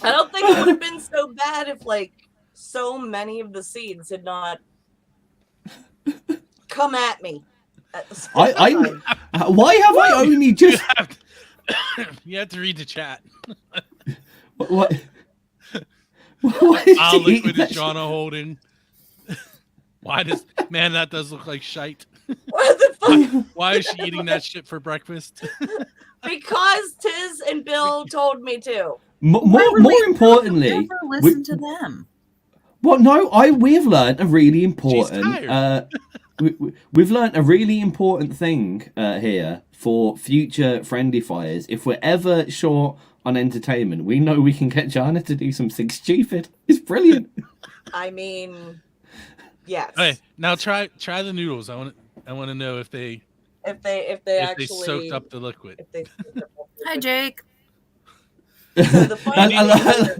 I don't think it would have been so bad if like so many of the seeds had not come at me. At the same time. Why have I only just... You have to read the chat. What? I'll liquid is Jana holding. Why does that does look like shite? What the fuck? Why is she eating that shit for breakfast? Because Tizz and Bill told me to. More importantly, Never listen to them. Well, no, we've learned a really important. We've learned a really important thing here for future friendly fires. If we're ever short on entertainment, we know we can get Jana to do something stupid. It's brilliant. I mean, yes. Okay, now try the noodles. I want to know if they actually soaked up the liquid. Hi, Jake. So the funny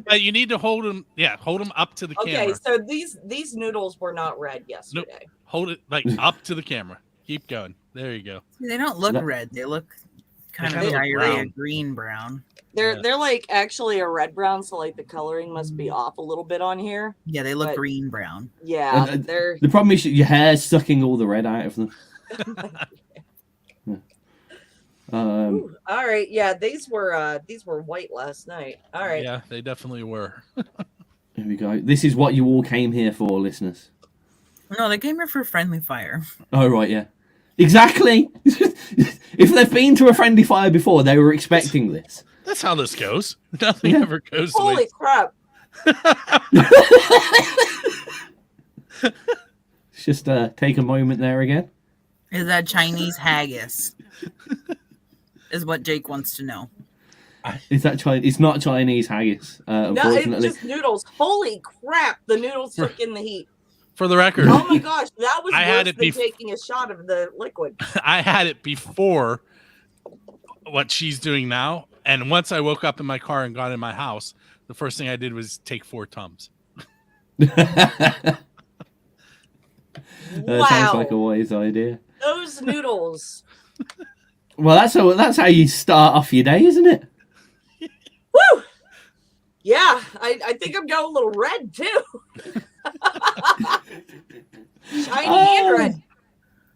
But you need to hold them. Yeah, hold them up to the camera. Okay, so these noodles were not red yesterday. Nope. Hold it like up to the camera. Keep going. There you go. They don't look red. They look kind of kinda look diarrhea brown. green brown. They're like actually a red brown, so like the coloring must be off a little bit on here. Yeah, they look But- green brown. Yeah, they're The problem is your hair's sucking all the red out of them. Ooh, all right. Yeah, these were white last night. All right. Yeah, they definitely were. Here we go. This is what you all came here for, listeners. No, they came here for friendly fire. Oh, right, yeah. Exactly. If they've been to a friendly fire before, they were expecting this. That's how this goes. Nothing Yeah. ever goes the way. Holy crap! Let's just take a moment there again. Is that Chinese haggis? Is what Jake wants to know. Is that Chinese? It's not Chinese haggis, No, unfortunately. it's just noodles. Holy crap! The noodles took in the heat. For the record, Oh my gosh, that was I had worse it than taking a shot of the liquid. I had it before what she's doing now. And once I woke up in my car and got in my house, the first thing I did was take 4 Tums. That Wow, sounds like a wise idea. those noodles. Well, that's how you start off your day, isn't it? Woo! Yeah, I think I'm going a little red too. Shiny and red.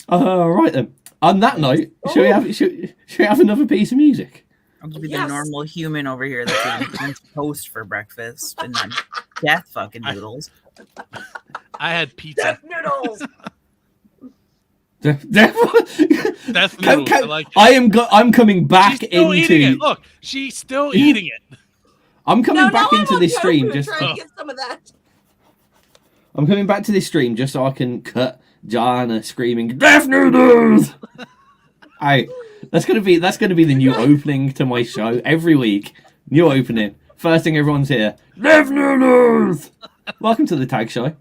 Right then. On that note, should we have another piece of music? I'll give you Yes. the normal human over here that's eating toast for breakfast and then death fucking noodles. I had pizza. Death noodles. Death noodles. I like it. I'm coming back She's still eating into. it. Look, she's still eating it. I'm coming No, back now into I'm this on stream tofu, just. trying to get some of that. I'm coming back to this stream just so I can cut Jana screaming "Death noodles!" Hey, that's gonna be the new opening to my show every week. New opening. First thing everyone's here. Death noodles. Welcome to the tag show.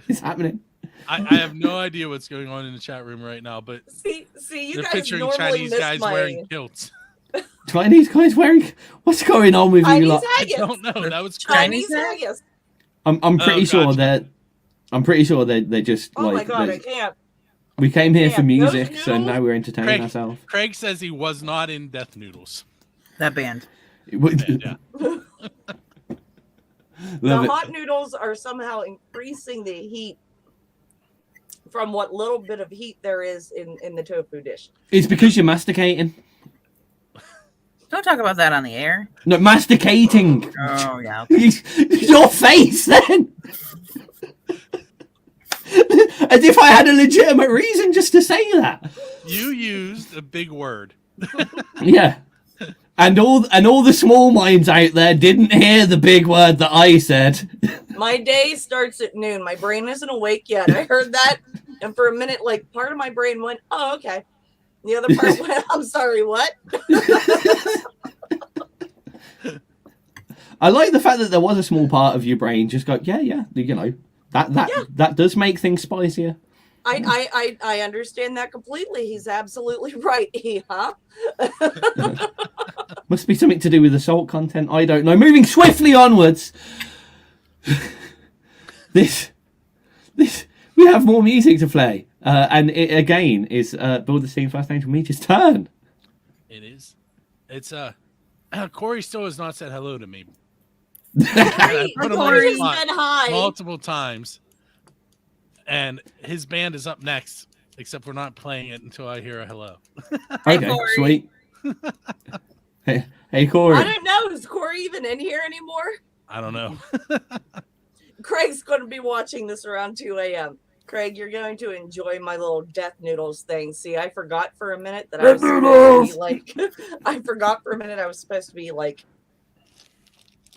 It's happening. I have no idea what's going on in the chat room right now, but See, you they're guys picturing normally Chinese miss guys my wearing kilts. Chinese guys wearing. What's going on with you Chinese lot? I haggis. don't know. That was Chinese crazy. haggis. I'm pretty Oh, sure gotcha. that. I'm pretty sure they just Oh my like. god, I can't. We came here for Yeah, those music, so noodles- now we're entertaining Craig, ourselves. Craig says he was not in Death Noodles. That band. Yeah. The Love it. hot noodles are somehow increasing the heat from what little bit of heat there is in the tofu dish. It's because you're masticating. Don't talk about that on the air. No, masticating. Oh, yeah. Your face, then. As if I had a legitimate reason just to say that. You used a big word. Yeah. And all the small minds out there didn't hear the big word that I said. My day starts at noon. My brain isn't awake yet. I heard that, and for a minute, like, part of my brain went, "Oh, okay." The other part went, "I'm sorry, what?" I like the fact that there was a small part of your brain just go, yeah, you know, that does make things spicier. I understand that completely. He's absolutely right. Huh? Must be something to do with the salt content. I don't know. Moving swiftly onwards. This we have more music to play, and it again is Build the Steam First Angel Meteor's turn. It is. It's Corey still has not said hello to me. Corey's put him on the been spot high multiple times, and his band is up next. Except we're not playing it until I hear a hello. Okay, Corey. sweet. Hey, Corey. I don't know. Is Corey even in here anymore? I don't know. Craig's going to be watching this around 2 a.m. Craig, you're going to enjoy my little Death Noodles thing. See, I forgot for a minute that I was supposed to be like, I forgot for a minute I was supposed to be like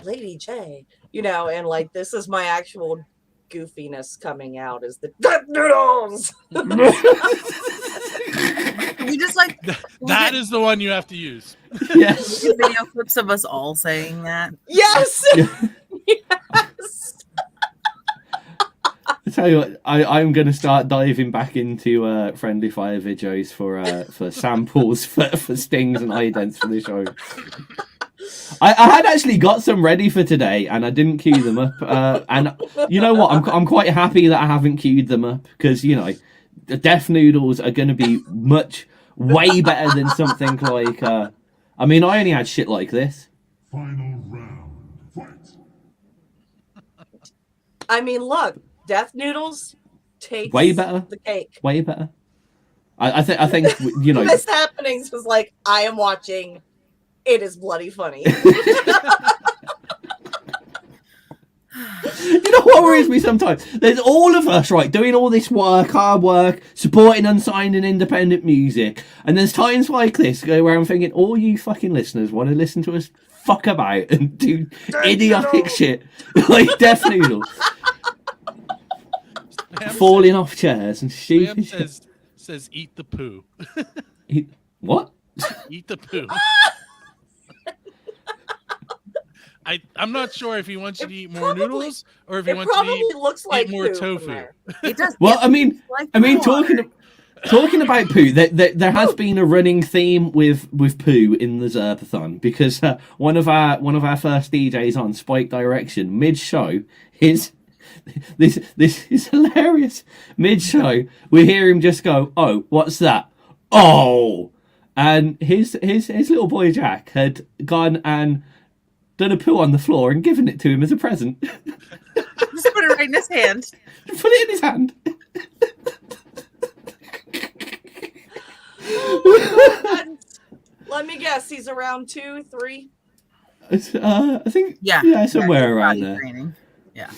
Lady J, you know, and like this is my actual goofiness coming out is the Death Noodles. We just like that is the one you have to use. Yes. video clips of us all saying that. Yes. Yes. I tell you what, I'm going to start diving back into friendly fire videos for samples for stings and idents for the show. I had actually got some ready for today, and I didn't queue them up. And you know what? I'm quite happy that I haven't queued them up because you know, the Death Noodles are going to be way better than something like. I mean, I only had shit like this. Final round, fight. I mean, look, Death Noodles takes Way better. the cake. Way better. I think you know. This Happenings was like, I am watching. It is bloody funny. You know what worries me sometimes? There's all of us, right, doing all this work, hard work, supporting unsigned and independent music. And there's times like this where I'm thinking, all you fucking listeners want to listen to us fuck about and do idiotic shit like Death Noodle. Falling off chairs and stupid shit. Says eat the poo. What? Eat the poo. I'm not sure if he wants you to eat more noodles or if he wants you to eat more tofu. It does. Well, I mean, water. talking about poo, there has been a running theme with poo in the ZERPATHON because one of our first DJs on Spike Direction mid show is this is hilarious. Mid show, we hear him just go, "Oh, what's that? Oh!" And his little boy Jack had gone and done a poo on the floor and given it to him as a present. Just put it right in his hand. Put it in his hand. Oh, let me guess, he's around 2, 3. I think somewhere around there. Training. Yeah.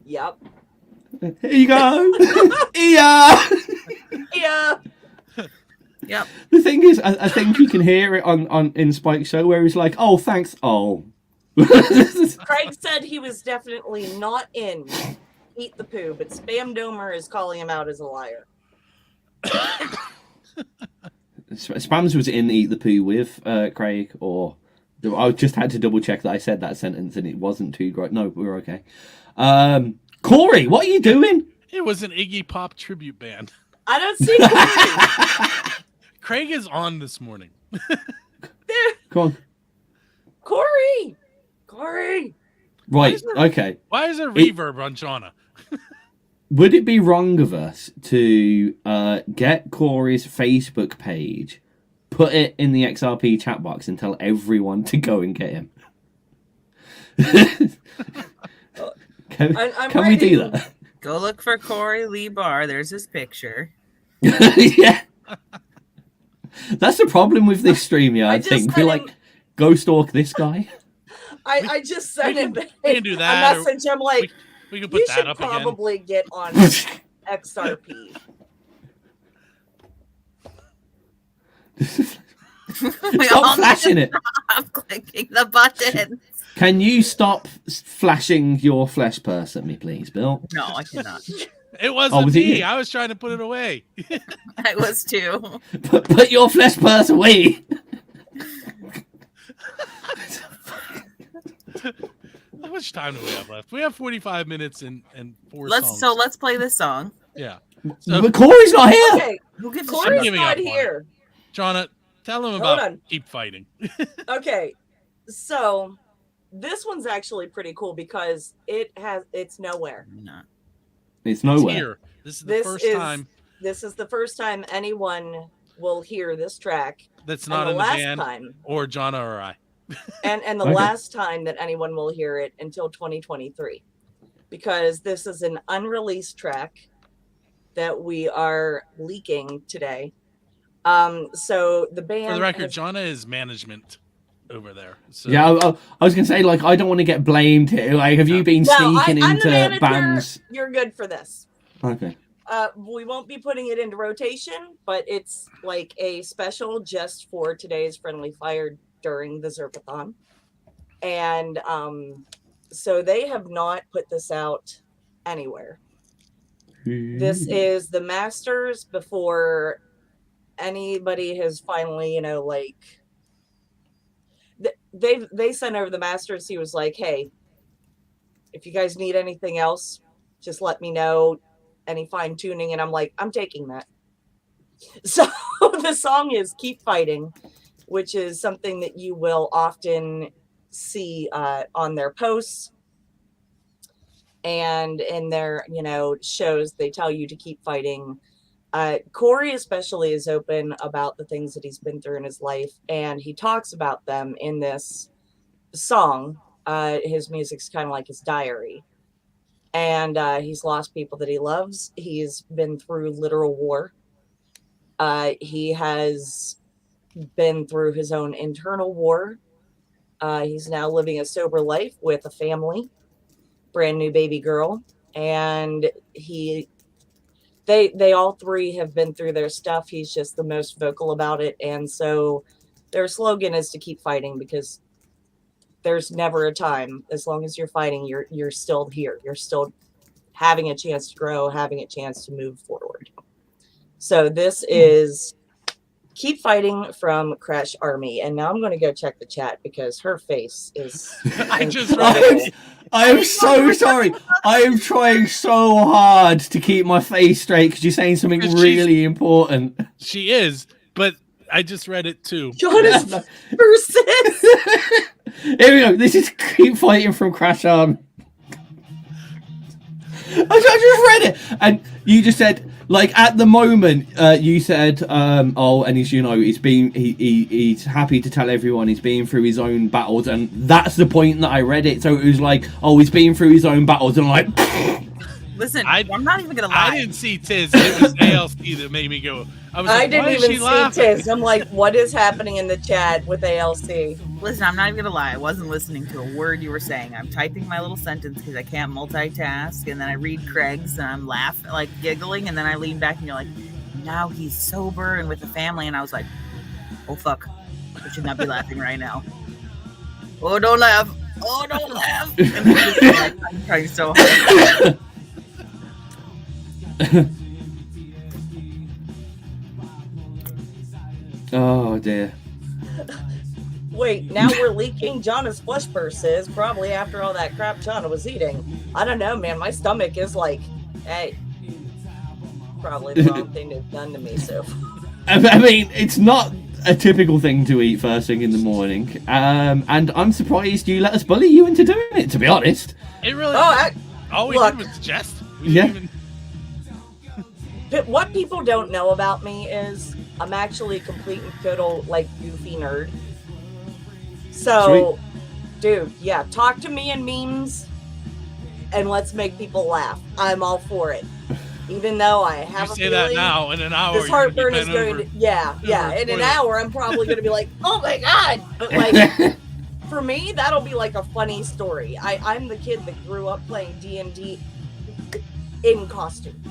Yep. Here you go. Yeah. Yeah. Yep. The thing is, I think you can hear it on in Spike's show where he's like, "Oh, thanks." Oh. Craig said he was definitely not in Eat the Poo, but Spam Domer is calling him out as a liar. Spams was in Eat the Poo with Craig, or I just had to double check that I said that sentence and it wasn't too great. No, we're okay. Corey, what are you doing? It was an Iggy Pop tribute band. I don't see Corey. Craig is on this morning. Come on. Corey. Right, okay. Why is there reverb on Jana? Would it be wrong of us to get Corey's Facebook page, put it in the XRP chat box, and tell everyone to go and get him? Can we do that? Go look for Corey Lee Barr. There's his picture. Yeah. That's the problem with this StreamYard thing. We're like, go stalk this guy. I just sent him we can do that, a message. I'm like, we can put you that should up probably again. get on XRP. We Stop all flashing it. stop clicking the button. Can you stop flashing your flesh purse at me, please, Bill? No, I cannot. It wasn't was it me. you? I was trying to put it away. I was too. Put your flesh purse away. How much time do we have left? We have 45 minutes and 4 songs. Let's play this song. Yeah. So, But Corey's not here. Okay, Who gives a Corey's shit? giving not up on it. here. Jana, tell them Hold about on. Keep Fighting. Okay, so this one's actually pretty cool because it's nowhere. No. It's It's nowhere. here. This is the This first is time this is the first time anyone will hear this track, that's and not the in the last band time, or Jana or I. and the Okay. last time that anyone will hear it until 2023, because this is an unreleased track that we are leaking today. So the band. For the record, has- Jana is management over there. So Yeah, I was gonna say, like, I don't want to get blamed here. Like, have you been No, sneaking I'm into the manager. bands? You're good for this. Okay. We won't be putting it into rotation, but it's like a special just for today's Friendly Fire during the ZERPATHON. And so they have not put this out anywhere. This is the masters before anybody has finally, like they sent over the masters. He was like, hey, if you guys need anything else, just let me know. Any fine tuning, and I'm like, I'm taking that. So the song is Keep Fighting, which is something that you will often see on their posts and in their shows. They tell you to keep fighting. Corey especially is open about the things that he's been through in his life, and he talks about them in this song. His music's kind of like his diary. And he's lost people that he loves. He's been through literal war. He has been through his own internal war. He's now living a sober life with a family, brand new baby girl. And they all three have been through their stuff. He's just the most vocal about it. And so their slogan is to keep fighting, because there's never a time, as long as you're fighting, you're still here. You're still having a chance to grow, having a chance to move forward. So this is Keep Fighting from Crash Army. And now I'm going to go check the chat because her face is I just incredible. read I am so sorry. I am trying so hard to keep my face straight because you're saying something Because she's- really important. she is, but I just read it too. Jonas versus. Here we go. This is Keep Fighting from Crash Army. I just read it, and you just said, like, at the moment, you said, and he's happy to tell everyone he's been through his own battles, and that's the point that I read it. So it was like, he's been through his own battles, and I'm like, Listen, I'm not even gonna lie. I didn't see Tizz. It was ALC that made me go. I was like, I didn't why is even she see laughing? Tizz. I'm like, what is happening in the chat with ALC? Listen, I'm not even gonna lie. I wasn't listening to a word you were saying. I'm typing my little sentence because I can't multitask, and then I read Craig's, and I'm laughing, like giggling, and then I lean back, and you're like, now he's sober and with a family, and I was like, oh fuck, I should not be laughing right now. Oh, don't laugh. Oh, don't laugh. And then I'm trying so hard. oh dear. Wait, now we're leaking Jana's flesh purses, probably after all that crap Jana was eating. I don't know, man. My stomach is like, hey, probably the wrong thing they've done to me. So, I mean, it's not a typical thing to eat first thing in the morning, and I'm surprised you let us bully you into doing it. To be honest, It really. All we look. did was suggest. We Yeah. didn't but what people don't know about me is I'm actually a complete and total like goofy nerd. So, dude, yeah, talk to me in memes, and let's make people laugh. I'm all for it. Even though I have you a say that feeling now in an hour. this heartburn is going to, yeah. In an toilet. hour, I'm probably going to be like, oh my God. But like, for me, that'll be like a funny story. I'm the kid that grew up playing D&D in costume.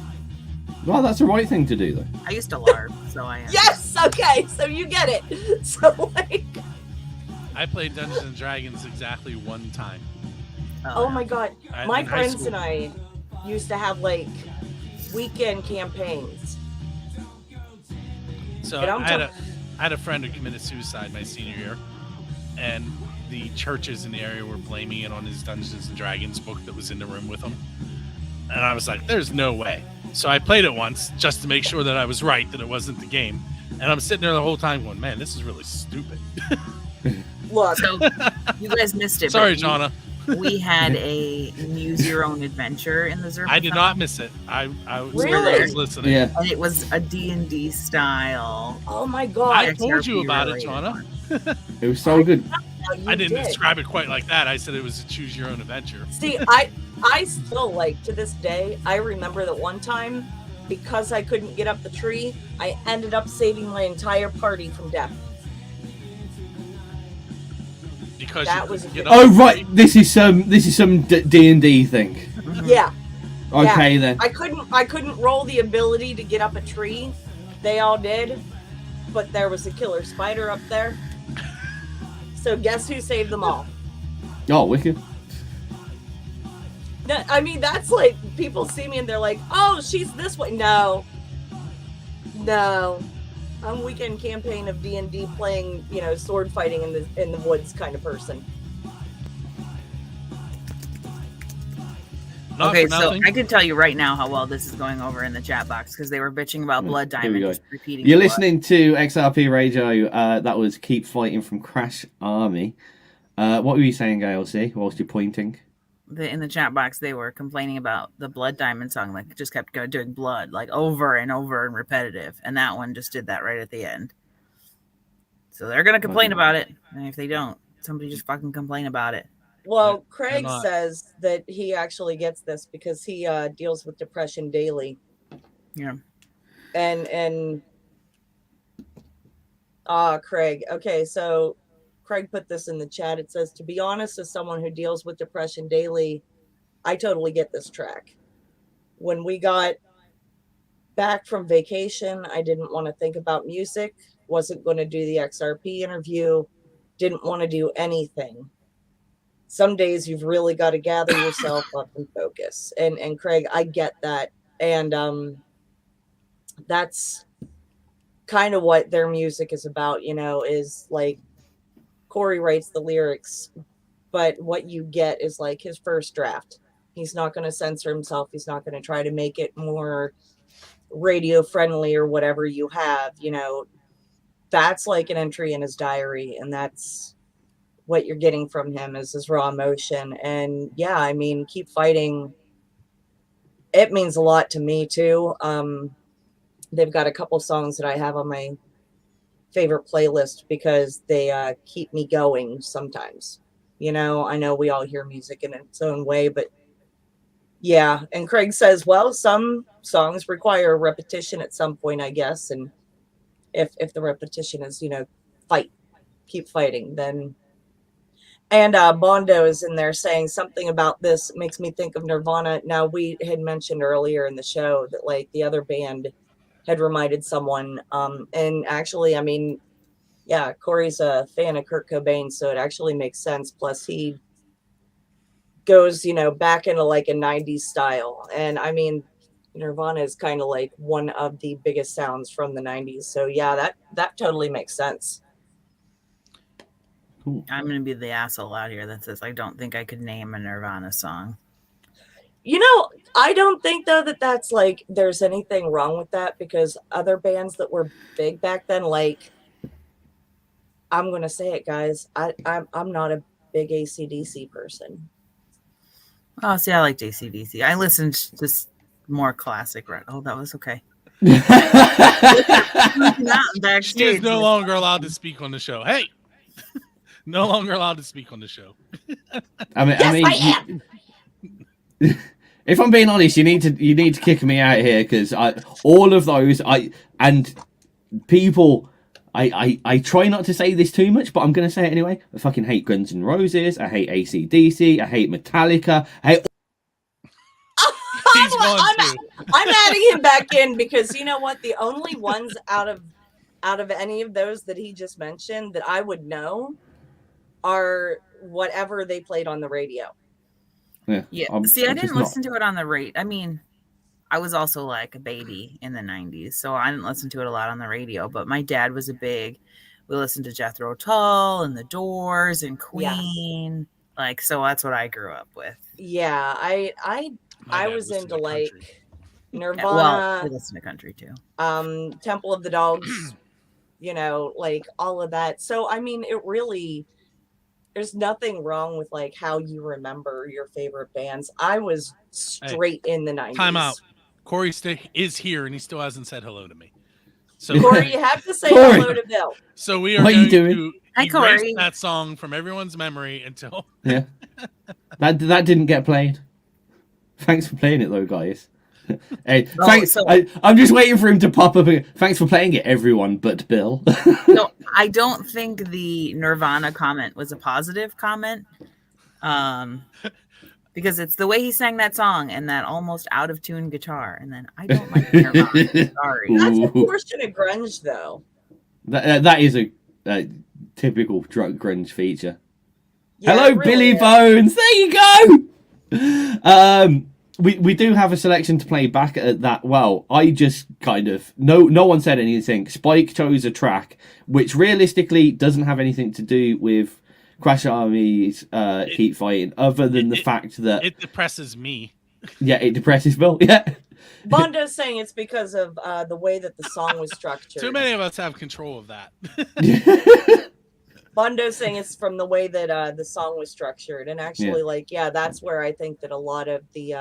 Well, that's the right thing to do, though. I used to LARP, so I. Yes. Okay. So you get it. So like. I played Dungeons and Dragons exactly one time. Oh my God. My in high friends school. and I used to have like weekend campaigns. So And I'm I had a friend who committed suicide my senior year, and the churches in the area were blaming it on his Dungeons and Dragons book that was in the room with him. And I was like, there's no way. So I played it once just to make sure that I was right, that it wasn't the game. And I'm sitting there the whole time going, man, this is really stupid. Look. So you guys missed it. Sorry, but Jana. We had a Use Your Own Adventure in the ZERPATHON. I did not miss it. I was Really? listening. Yeah. And it was a D&D style. Oh my God. I told you XRP about it, related Jana. one. It was so good. You I didn't did. describe it quite like that. I said it was a choose your own adventure. See, I still like to this day. I remember that one time, because I couldn't get up the tree, I ended up saving my entire party from death. Because That you was couldn't get a- up Oh the right, tree. this is some D&D thing. Yeah, Okay then. I couldn't roll the ability to get up a tree. They all did, but there was a killer spider up there. So guess who saved them all? Oh, wicked. No, I mean, that's like people see me and they're like, "Oh, she's this way." No, I'm weekend campaign of D&D playing, sword fighting in the woods kind of person. Not Okay, for so nothing. I can tell you right now how well this is going over in the chat box because they were bitching about Blood Here we Diamond, go. just repeating. You're blood. listening to XRP Radio. That was Keep Fighting from Crash Army. What were you saying, ALC, whilst you're pointing? In the chat box, they were complaining about the Blood Diamond song, like it just kept doing blood, like over and over and repetitive, and that one just did that right at the end. So they're gonna complain about it, and if they don't, somebody just fucking complain about it. Well, They're Craig not. says that he actually gets this because he deals with depression daily. Yeah. And Craig. Okay, so Craig put this in the chat. It says, to be honest, as someone who deals with depression daily, I totally get this track. When we got back from vacation, I didn't want to think about music, wasn't going to do the XRP interview, didn't want to do anything. Some days you've really got to gather yourself up and focus. And Craig, I get that. And that's kind of what their music is about, is like Corey writes the lyrics, but what you get is like his first draft. He's not going to censor himself. He's not going to try to make it more radio friendly or whatever you have, that's like an entry in his diary. And that's what you're getting from him is his raw emotion. And yeah, I mean, Keep Fighting. It means a lot to me too. They've got a couple songs that I have on my favorite playlist because they keep me going sometimes. I know we all hear music in its own way, but yeah. And Craig says, well, some songs require repetition at some point, I guess. And if the repetition is, keep fighting, then. And Bondo is in there saying something about this makes me think of Nirvana. Now, we had mentioned earlier in the show that like the other band had reminded someone. And actually, I mean, yeah, Corey's a fan of Kurt Cobain, so it actually makes sense. Plus, he goes, back into like a 90s style. And I mean, Nirvana is kind of like one of the biggest sounds from the 90s. So yeah, that totally makes sense. Cool. I'm gonna be the asshole out here that says I don't think I could name a Nirvana song. I don't think though that's like there's anything wrong with that because other bands that were big back then, like I'm gonna say it, guys. I'm not a big AC/DC person. Oh, see, I like JCDC. I listened to just more classic rock. Oh, that was okay. Not She backstage. is no longer allowed to speak on the show. Hey, no longer allowed to speak on the show. I If I'm being honest, you need to kick me out here because all of those people. I try not to say this too much, but I'm gonna say it anyway. I fucking hate Guns N' Roses. I hate AC/DC. I hate Metallica. I hate. He's gone too. I'm adding him back in because you know what? The only ones out of any of those that he just mentioned that I would know are whatever they played on the radio. Yeah. I'm See, I just didn't not- listen to it on the rate. I mean, I was also like a baby in the 90s, so I didn't listen to it a lot on the radio. But my dad was we listened to Jethro Tull and The Doors and Queen. Like, so that's what I grew up with. Yeah, My I dad was listened into to like country. Well, Nirvana, we listen to country too. Temple of the Dogs, you know, like all of that. So I mean, it really, there's nothing wrong with like how you remember your favorite bands. I was straight in the 90s. Time out. Corey is here and he still hasn't said hello to me. So Corey, you have to say Corey. hello to Bill. So we are What are you going doing? to Hi, erase Corey. that song from everyone's memory until Yeah. That didn't get played. Thanks for playing it though, guys. Hey, No, thanks. so- I'm just waiting for him to pop up. Thanks for playing it, everyone, but Bill. No, I don't think the Nirvana comment was a positive comment. Because it's the way he sang that song and that almost out of tune guitar. And then I don't like Nirvana. Sorry. That's a Ooh. portion of grunge, though. That is a typical drug grunge feature. Yeah, Hello, it really Billy is. Bones. There you go. We do have a selection to play back at that. Well, I just kind of no one said anything. Spike chose a track which realistically doesn't have anything to do with Crash Army's Keep Fighting, other than the fact that it depresses me. yeah, it depresses Bill. Yeah. Bondo's saying it's because of the way that the song was structured. Too many of us have control of that. Bondo's saying it's from the way that the song was structured. And actually, that's where I think that a lot of the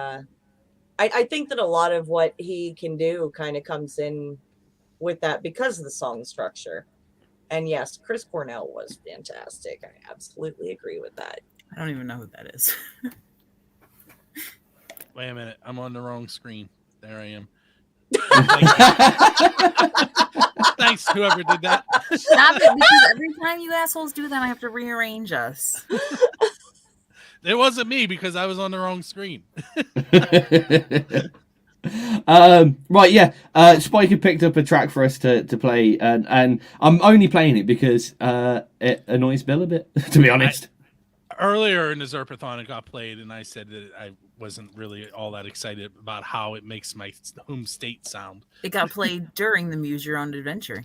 I think that a lot of what he can do kind of comes in with that because of the song structure. And yes, Chris Cornell was fantastic. I absolutely agree with that. I don't even know who that is. Wait a minute, I'm on the wrong screen. There I am. Thanks, whoever did that. Stop it, because every time you assholes do that, I have to rearrange us. It wasn't me because I was on the wrong screen. Right, yeah. Spike had picked up a track for us to play, and I'm only playing it because it annoys Bill a bit, to be honest. Earlier in the ZERPATHON, it got played, and I said that I wasn't really all that excited about how it makes my home state sound. It got played during the Muse Your Own Adventure.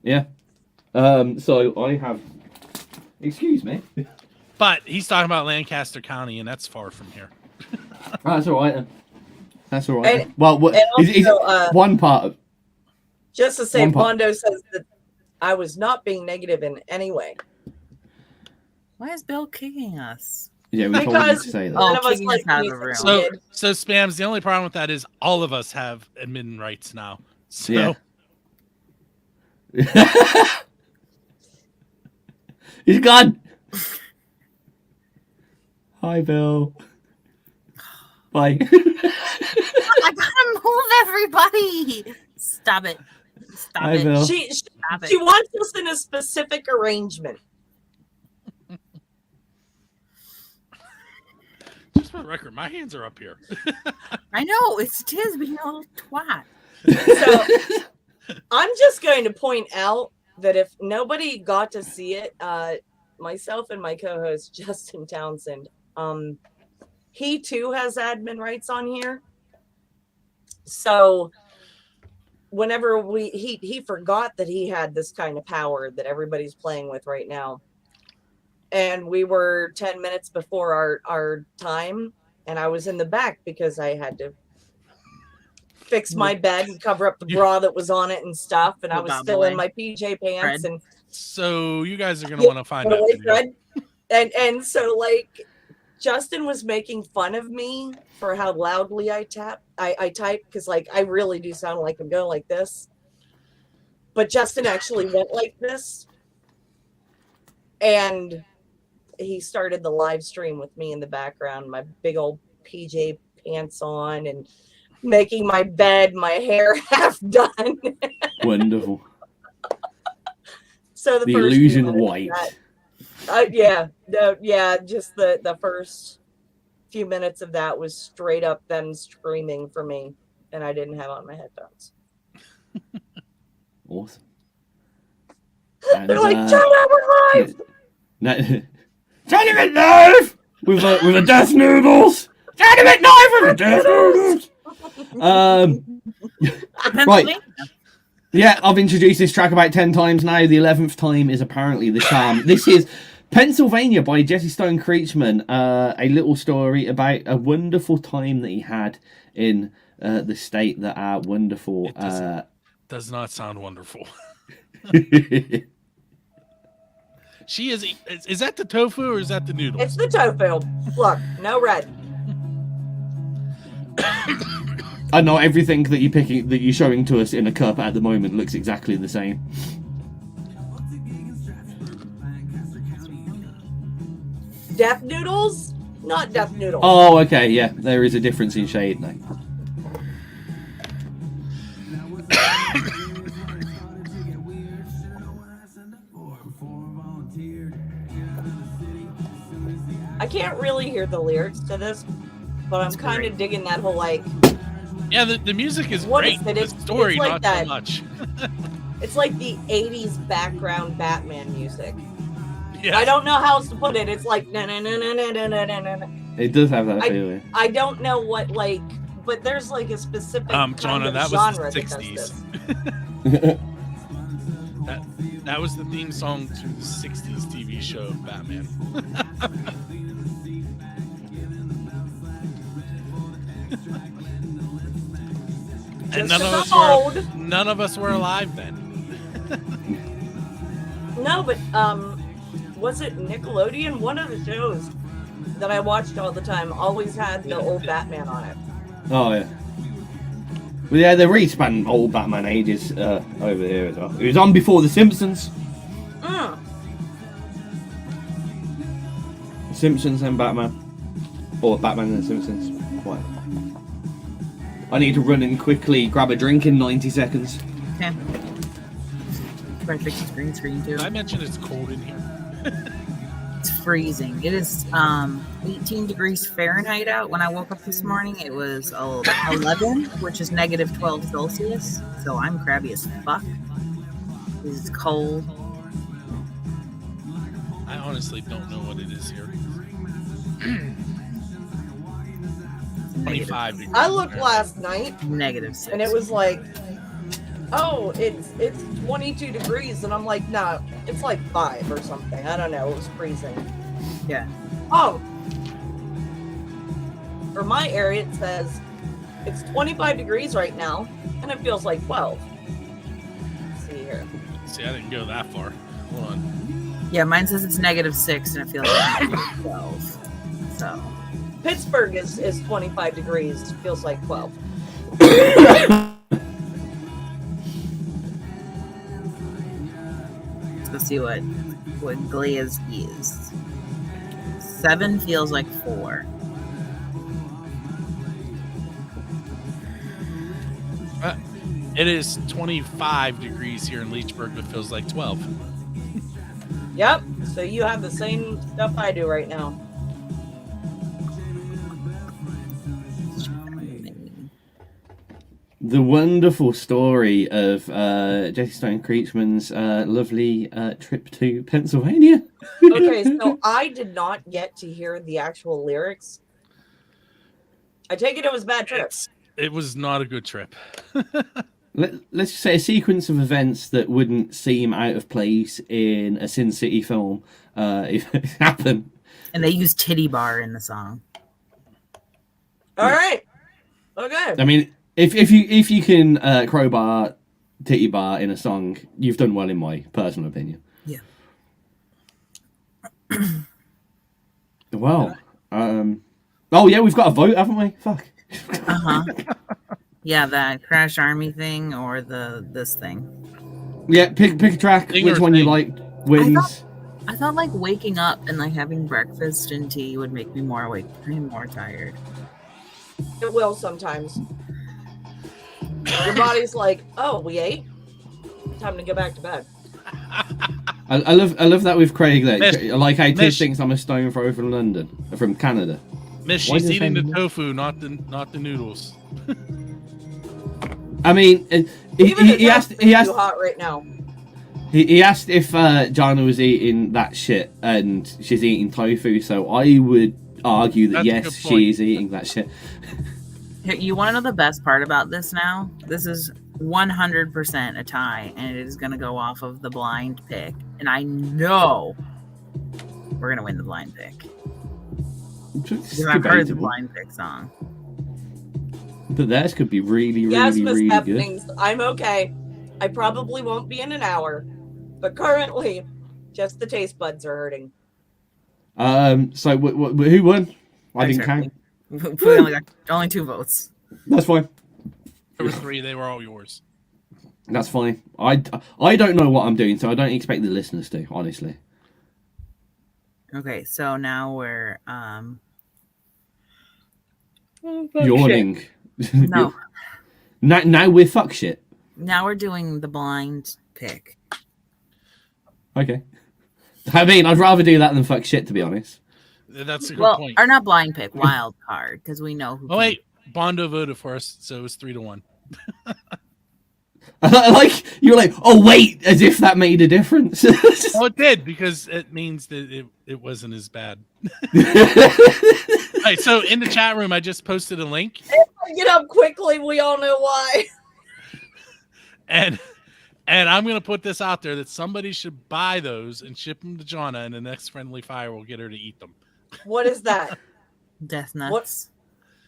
Yeah. So I have. Excuse me. But he's talking about Lancaster County, and that's far from here. That's all right. Then. That's all right. And- Well, what and is also, one part of? Just to say, One part- Bondo says that I was not being negative in any way. Why is Bill kicking us? Yeah, we told you Because to say that. Oh, none of us kicking us like out of music the room. So, kid. so Spams, the only problem with that is all of us have admin rights now. So Yeah. He's gone. Hi, Bill. Bye. I gotta move everybody. Stop it. Stop Hi, it. Bill. She Stop it. she wants us in a specific arrangement. just for the record, my hands are up here. I know, it's Tizz being a little twat. So I'm just going to point out that if nobody got to see it, myself and my co-host Justin Townsend, he too has admin rights on here. So whenever he forgot that he had this kind of power that everybody's playing with right now. And we were 10 minutes before our time, and I was in the back because I had to fix my bed and cover up the bra that was on it and stuff. And I was still in my PJ pants. Fred. And So you guys are going to want to find out. Really, Fred? And so like Justin was making fun of me for how loudly I type because like I really do sound like I'm going like this. But Justin actually went like this. And he started the live stream with me in the background, my big old PJ pants on and making my bed, my hair half done. Wonderful. So The first illusion few minutes white. of that- just the first few minutes of that was straight up them screaming for me, and I didn't have on my headphones. Awesome. They're like, Jana, we're live! Jana, live! With a Death Noodles! Jana, live with a Death Noodles! Right. Yeah, I've introduced this track about 10 times now. The 11th time is apparently the charm. This is Pennsylvania by Jesse Stone Creechman. A little story about a wonderful time that he had in the state that are wonderful. Does not sound wonderful. She is that the tofu or is that the noodles? It's the tofu. Look, no red. I know everything that you're showing to us in a cup at the moment looks exactly the same. Death noodles? Not death noodles. Oh, okay, yeah. There is a difference in shade now. I can't really hear the lyrics to this, but I'm kind of digging that whole like. Yeah, the music is What great. is it? The story, it's like not that. so much. It's like the 80s background Batman music. Yeah. I don't know how else to put it. It's like na na na na na na na na na. It does have that feeling. I don't know what like, but there's like a specific kind Jana, of that genre was the that does 60s. this. That was the theme song to the 60s TV show Batman. And none of us were alive then. No, but was it Nickelodeon? One of the shows that I watched all the time always had the old Batman on it. Oh, yeah. Well, yeah, they respan old Batman ages over here as well. It was on before The Simpsons. Simpsons and Batman. Or Batman and The Simpsons. What? I need to run and quickly grab a drink in 90 seconds. Okay. Try to fix the green screen too. Did I mention it's cold in here? It's freezing. It is 18 degrees Fahrenheit out. When I woke up this morning, it was 11, which is negative 12 Celsius. So I'm crabby as fuck. It's cold. I honestly don't know what it is here. 25 degrees. I looked last night Negative 6. and it was like, oh, it's 22 degrees, and I'm like, nah, it's like 5 or something. I don't know. It was freezing. Yeah. Oh, for my area, it says it's 25 degrees right now, and it feels like 12. Let's see here. See, I didn't go that far. Hold on. Yeah, mine says it's negative 6 and it feels like 12. So. Pittsburgh is 25 degrees. Feels like 12. Let's go see what glaze is. 7 feels like 4. It is 25 degrees here in Leechburg, but feels like 12. Yep. So you have the same stuff I do right now. The wonderful story of Jesse Stone Creechman's lovely trip to Pennsylvania. Okay, so I did not get to hear the actual lyrics. I take it was a bad trip. It was not a good trip. Let's just say a sequence of events that wouldn't seem out of place in a Sin City film if it happened. And they use Titty Bar in the song. All right. Okay. I mean, if you can crowbar Titty Bar in a song, you've done well in my personal opinion. Yeah. Well, oh yeah, we've got a vote, haven't we? Fuck. Yeah, that Crash Army thing or this thing. Yeah, pick a track. Thing which or one you thing? like wins. I thought like waking up and like having breakfast and tea would make me more awake. I'm more tired. It will sometimes. Your body's like, oh, we ate? Time to go back to bed. I love that with Craig there. Mish, I like how Tizz Mish. thinks I'm a stone throw from London, from Canada. Miss, Why she's does eating the that- tofu, not the noodles. I mean, Even he asked too hot right now. he asked if Jana was eating that shit, and she's eating tofu. So I would argue that That's a yes, good she point. is eating that shit. Here, you want to know the best part about this now? This is 100% a tie, and it is going to go off of the blind pick. And I know we're going to win the blind pick. It's Because I've heard the debatable. blind pick song. But theirs could be really, Yes, really, Miss really good. Happenings. I'm okay. I probably won't be in an hour, but currently, just the taste buds are hurting. So who won? I didn't count. We only got only 2 votes. That's fine. There were 3. They were all yours. That's fine. I don't know what I'm doing, so I don't expect the listeners to. Honestly. Okay, so now we're Yawning. No. Now we're fuck shit. Now we're doing the blind pick. Okay. I mean, I'd rather do that than fuck shit, to be honest. That's a good Well, point. or not blind pick, wild card, because we know who. Oh wait, Bondo voted for us, so it was 3-1. Like you're like, oh wait, as if that made a difference. Well, it did, because it means that it wasn't as bad. All right, so in the chat room, I just posted a link, Get up quickly. We all know why. and I'm gonna put this out there that somebody should buy those and ship them to Jana, and the next friendly fire will get her to eat them. What is that? Death nuts. What?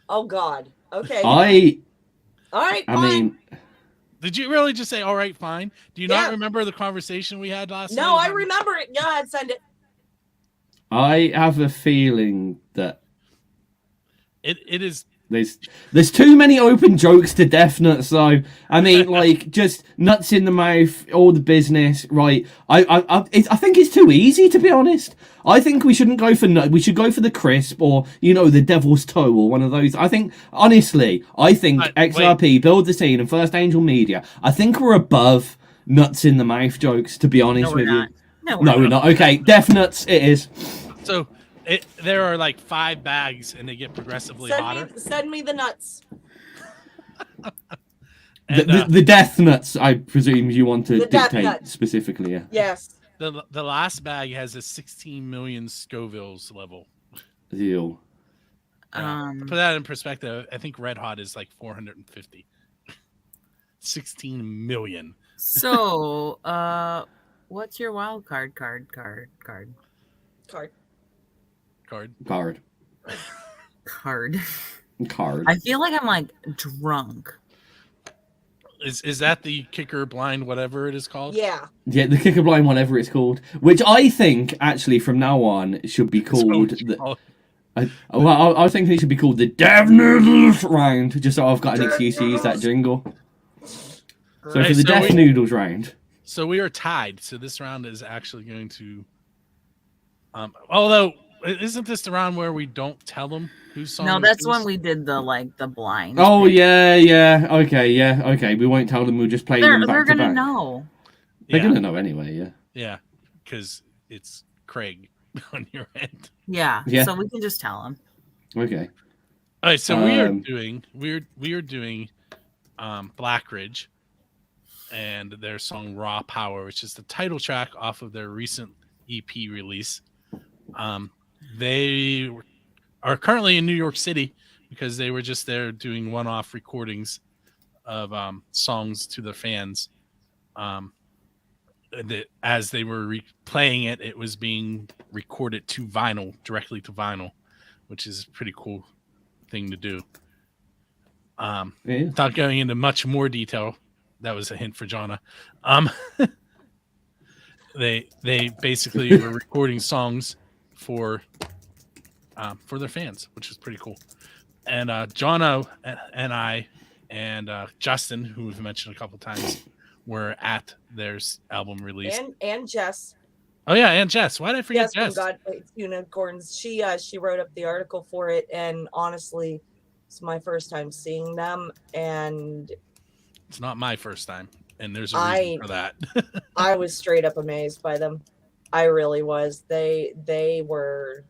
Oh God. Okay. I All right. Fine. mean, Did you really just say, all right, fine? Do you Yeah. not remember the conversation we had last night? No, I remember it. Go ahead, send it. I have a feeling that It is. there's too many open jokes to death nuts, though. I mean, like just nuts in the mouth, all the business, right? I think it's too easy, to be honest. I think we shouldn't go for nut. We should go for the crisp, or the devil's toe, or one of those. I think honestly, XRP, Build the Scene, and First Angel Media. I think we're above nuts in the mouth jokes, to be honest No, we're with not. you. No, we're not. Okay, death nuts. It is. So there are like 5 bags, and they get progressively hotter. Send me the nuts. And, The death nuts, I presume you want to The death dictate nuts. specifically, yeah. Yes. the last bag has a 16 million Scovilles level. Ew. To put that in perspective, I think Red Hot is like 450. 16 million. So, what's your wild card? Card. Card. I feel like I'm like drunk. Is that the kicker blind, whatever it is called? Yeah. Yeah, the kicker blind, whatever it's called, which I think actually from now on should be called. I was thinking it should be called the Dev Noodles round, just so I've got an excuse to use that jingle. So for the Death Noodles round. So we are tied. So this round is actually going to. Although, isn't this the round where we don't tell them whose song? No, it that's is? when we did the blind. Oh pick. yeah, okay. We won't tell them. We'll just play them They're back to gonna back. know. They're Yeah. gonna know anyway. Yeah. Yeah, because it's Craig on your end. Yeah. Yeah. So we can just tell them. Okay. All right, so we are doing Black Ridge and their song Raw Power, which is the title track off of their recent EP release. They are currently in New York City because they were just there doing one-off recordings of songs to their fans. As they were playing it, it was being recorded to vinyl, directly to vinyl, which is a pretty cool thing to do. Yeah. Without going into much more detail, that was a hint for Jana. They basically were recording songs for their fans, which is pretty cool. And Jana and I and Justin, who we've mentioned a couple times, were at their album release. And Jess. Oh yeah, and Jess. Why did I forget From Jess? God Hates Unicorns. She wrote up the article for it, and honestly, it's my first time seeing them, and It's not my first time, and there's a reason for that. I was straight up amazed by them. I really was. They were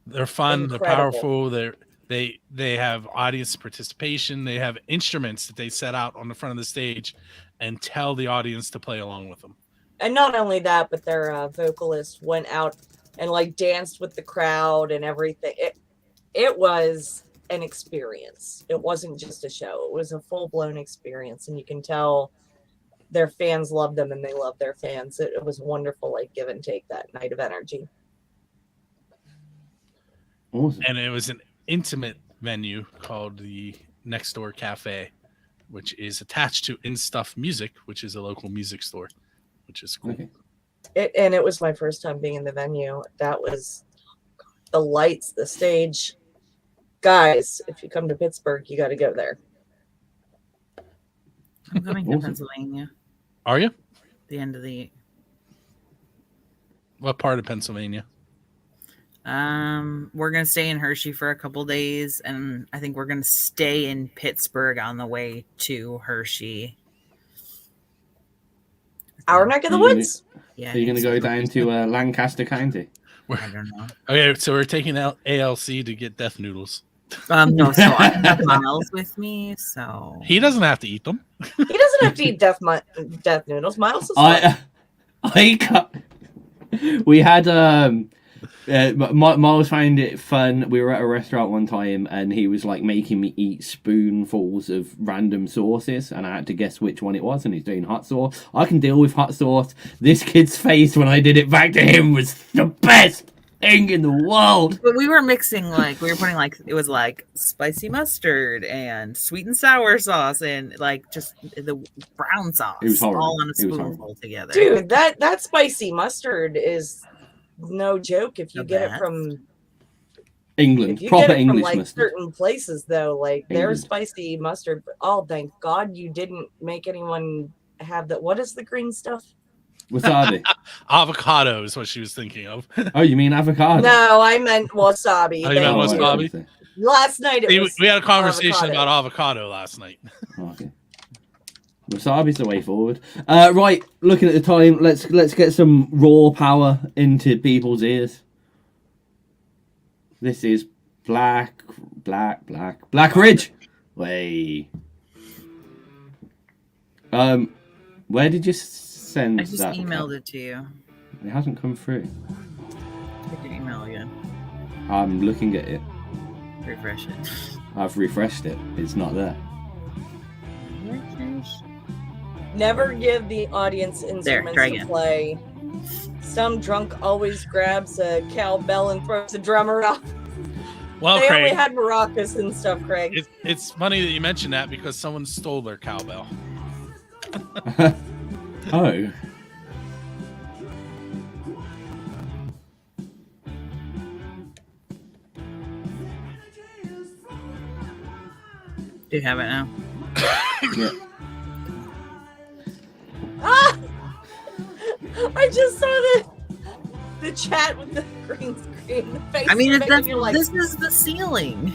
They're fun. Incredible. They're powerful. They have audience participation. They have instruments that they set out on the front of the stage and tell the audience to play along with them. And not only that, but their vocalist went out and like danced with the crowd and everything. It was an experience. It wasn't just a show. It was a full-blown experience, and you can tell their fans love them and they love their fans. It was wonderful, like give and take that night of energy. Awesome. And it was an intimate venue called the Next Door Cafe, which is attached to In Stuff Music, which is a local music store, which is cool. Okay. And it was my first time being in the venue. That was the lights, the stage. Guys, if you come to Pittsburgh, you got to go there. I'm coming to Awesome. Pennsylvania. Are you? The end of the. What part of Pennsylvania? We're gonna stay in Hershey for a couple days, and I think we're gonna stay in Pittsburgh on the way to Hershey. Our neck of the You gonna- woods. Yeah. Are you going to it's- go down to Lancaster County? I don't know. Okay, so we're taking out ALC to get death noodles. No, so I have Miles with me, so He doesn't have to eat them. He doesn't have to eat death noodles. Miles is fine. We had Miles found it fun. We were at a restaurant one time, and he was like making me eat spoonfuls of random sauces, and I had to guess which one it was. And he's doing hot sauce. I can deal with hot sauce. This kid's face when I did it back to him was the best thing in the world. But we were mixing we were putting it was like spicy mustard and sweet and sour sauce and like just the brown sauce It was horrible. all on a It was spoonful horrible. together. Dude, that spicy mustard is no joke. If you The get it best. from England, if you proper get it from English like mustard. certain places though, like their England. spicy mustard. Oh, thank God you didn't make anyone have that. What is the green stuff? Wasabi. Avocado is what she was thinking of. Oh, you mean avocado? No, I meant wasabi. Oh, you meant Thank wasabi? you. Last night it See, was we had a conversation avocado. about avocado last night. Okay. Wasabi's the way forward. Right, looking at the time, let's get some raw power into people's ears. This is Black Ridge. Way. Where did you send I just that? emailed it to you. It hasn't come through. Check your email again. I'm looking at it. Refresh it. I've refreshed it. It's not there. Never give the audience instruments try to again. play. Some drunk always grabs a cowbell and throws the drummer out. Well, They only Craig, had maracas and stuff, Craig. it's funny that you mentioned that because someone stole their cowbell. Oh. Do you have it now? Yeah. Ah! I just saw the chat with the green screen. The face I mean, of it, and you're like, this is the ceiling.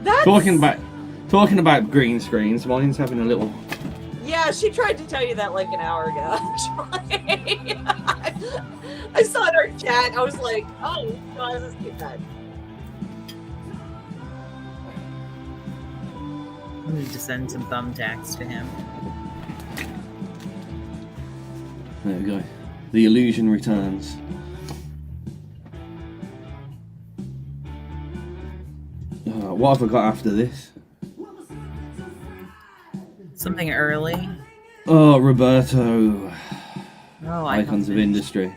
that's... Talking about green screens, mine's having a little. Yeah, she tried to tell you that like an hour ago. Actually, I saw it in our chat. I was like, oh, God, let's keep that. I need to send some thumbtacks to him. There we go. The illusion returns. What have I got after this? Something early. Oh, Roberto. Oh, Icons of Industry.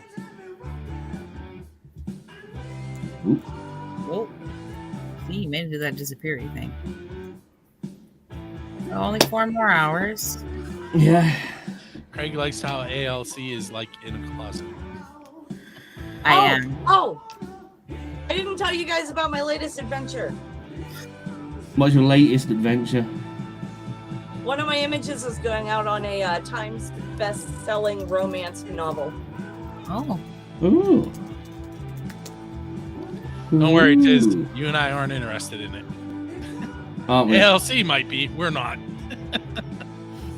Oop. Oh, see, you made it do that disappearing thing. Oh, only 4 more hours. Yeah. Craig likes how ALC is like in a closet. I am. Oh, I didn't tell you guys about my latest adventure. What's your latest adventure? One of my images is going out on a Times best-selling romance novel. Oh, Ooh. Don't worry, Tizz. Ooh. You and I aren't interested in it. Aren't we? ALC might be. We're not.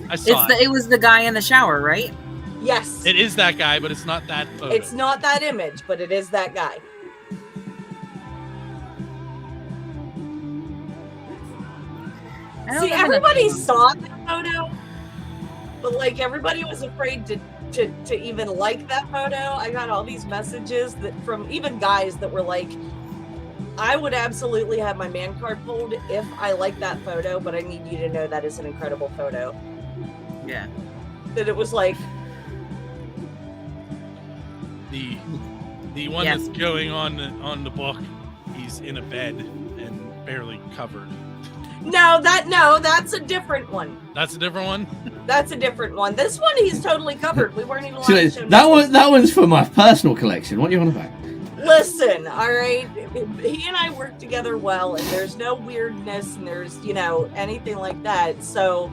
I saw it. it was the guy in the shower, right? Yes, It is that guy, but it's not that photo. it's not that image, but it is that guy. I don't See, live in a everybody thing. saw the photo, but like everybody was afraid to even like that photo. I got all these messages that from even guys that were like, I would absolutely have my man card pulled if I like that photo, but I need you to know that is an incredible photo. Yeah. That it was like, the one Yes. that's going on the book, he's in a bed and barely covered. no, that's a different one. That's a different one. That's a different one. This one, he's totally covered. We weren't even allowed So to show that nipples. one's for my personal collection. What are you on about? Listen, all right. He and I work together well, and there's no weirdness, and there's anything like that. So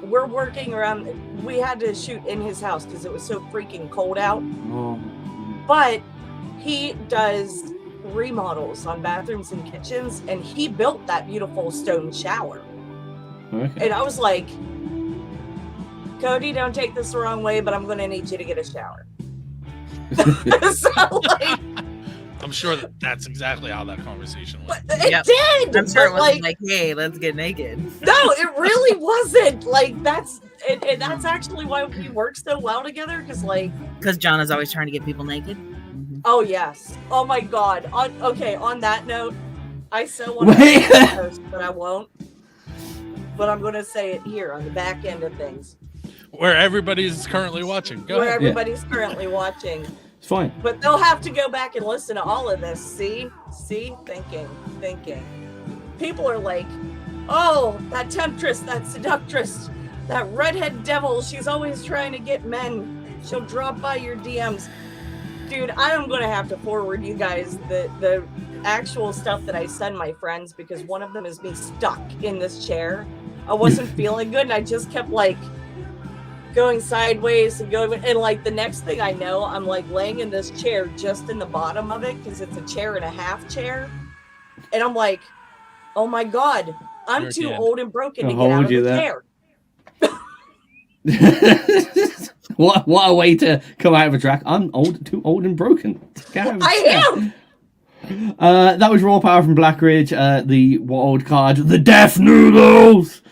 we're working around. We had to shoot in his house because it was so freaking cold out. Oh. But he does remodels on bathrooms and kitchens, and he built that beautiful stone shower. Okay. And I was like, Cody, don't take this the wrong way, but I'm going to need you to get a shower. So, like, I'm sure that's exactly how that conversation went. it Yep. did. I'm sure it but, wasn't like, hey, let's get naked. No, it really wasn't. Like, that's actually why we work so well together. Because, like, Because Jana's always trying to get people naked. oh yes, oh my God. On that note, I so want to Wait. say it first, but I won't. But I'm going to say it here on the back end of things, Where everybody's currently watching. Go where ahead. everybody's currently watching. It's fine. But they'll have to go back and listen to all of this. See, thinking. People are like, oh, that temptress, that seductress, that redhead devil. She's always trying to get men. She'll drop by your DMs. Dude, I am going to have to forward you guys the actual stuff that I send my friends, because one of them is me stuck in this chair. I wasn't feeling good, and I just kept like going sideways and going, and like the next thing I know, I'm like laying in this chair just in the bottom of it, because it's a chair and a half chair, and I'm like, oh my God, I'm You're too dead. old and broken to I'll get out hold of you the there. chair. what a way to come out of a track. I'm too old and broken. Get out of the chair. I am. That was Raw Power from Blackridge. The wild card, the Death Noodles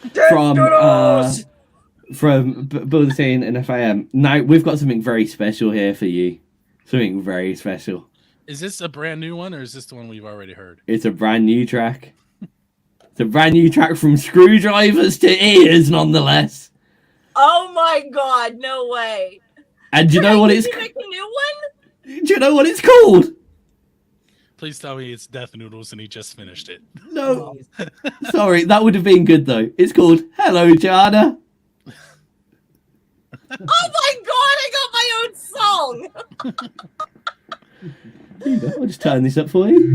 from Bulletin and FAM. Now we've got something very special here for you. Something very special. Is this a brand new one, or is this the one we've already heard? It's a brand new track. It's a brand new track from Screwdrivers to Ears, nonetheless. Oh my God, no way. And do you know what it's? Did you make a new one? Do you know what it's called? Please tell me it's Death Noodles and he just finished it. No. Sorry, that would have been good though. It's called Hello, Jana. Oh my God, I got my own song. There you go. I'll just turn this up for you.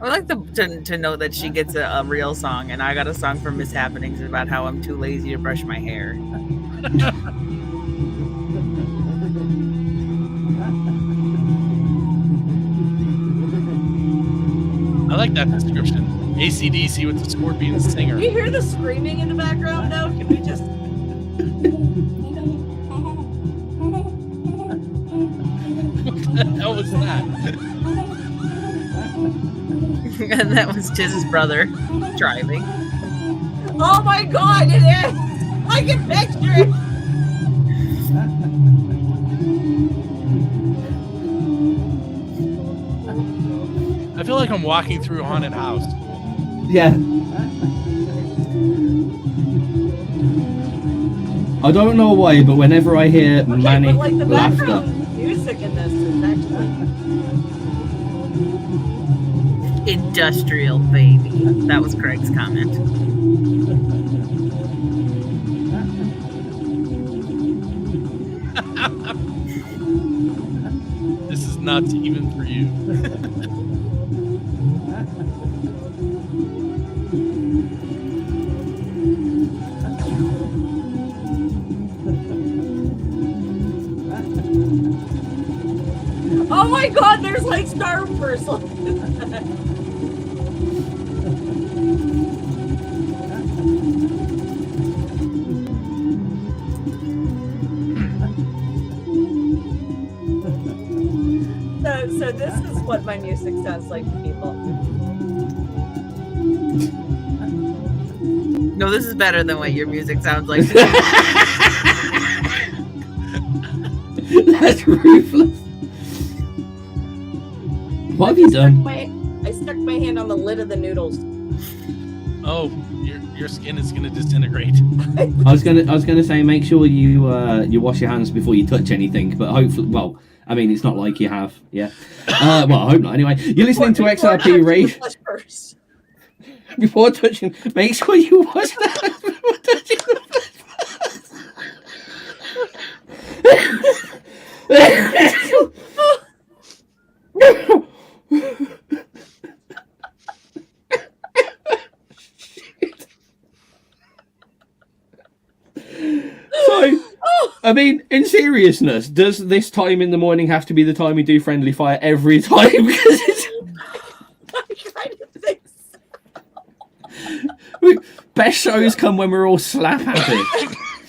I like to know that she gets a real song, and I got a song from Miss Happenings about how I'm too lazy to brush my hair. I like that description. AC/DC with the Scorpion singer. Can you hear the screaming in the background now? Can we just... What the hell was that? And that was Tizz's brother driving. Oh my God, it is! I can picture it! I feel like I'm walking through a haunted house. Yeah. I don't know why, but whenever I hear Okay, manic but like the laughter, background music in this is actually... Industrial baby. That was Craig's comment. This is not even for you. Oh my God, there's like Starburst. So this is what my music sounds like to people. No, this is better than what your music sounds like. That's ruthless. What have you done? I stuck my hand on the lid of the noodles. Oh, your skin is gonna disintegrate. I was gonna say, make sure you you wash your hands before you touch anything. But hopefully, well, I mean, it's not like you have. Yeah. Well, I hope not. Anyway, you're listening to XRP Rave. Before touching, make sure you wash the hands before touching the So, I mean, in seriousness, does this time in the morning have to be the time we do friendly fire every time? Because it's... I kind of think Best shows come when we're all slap happy.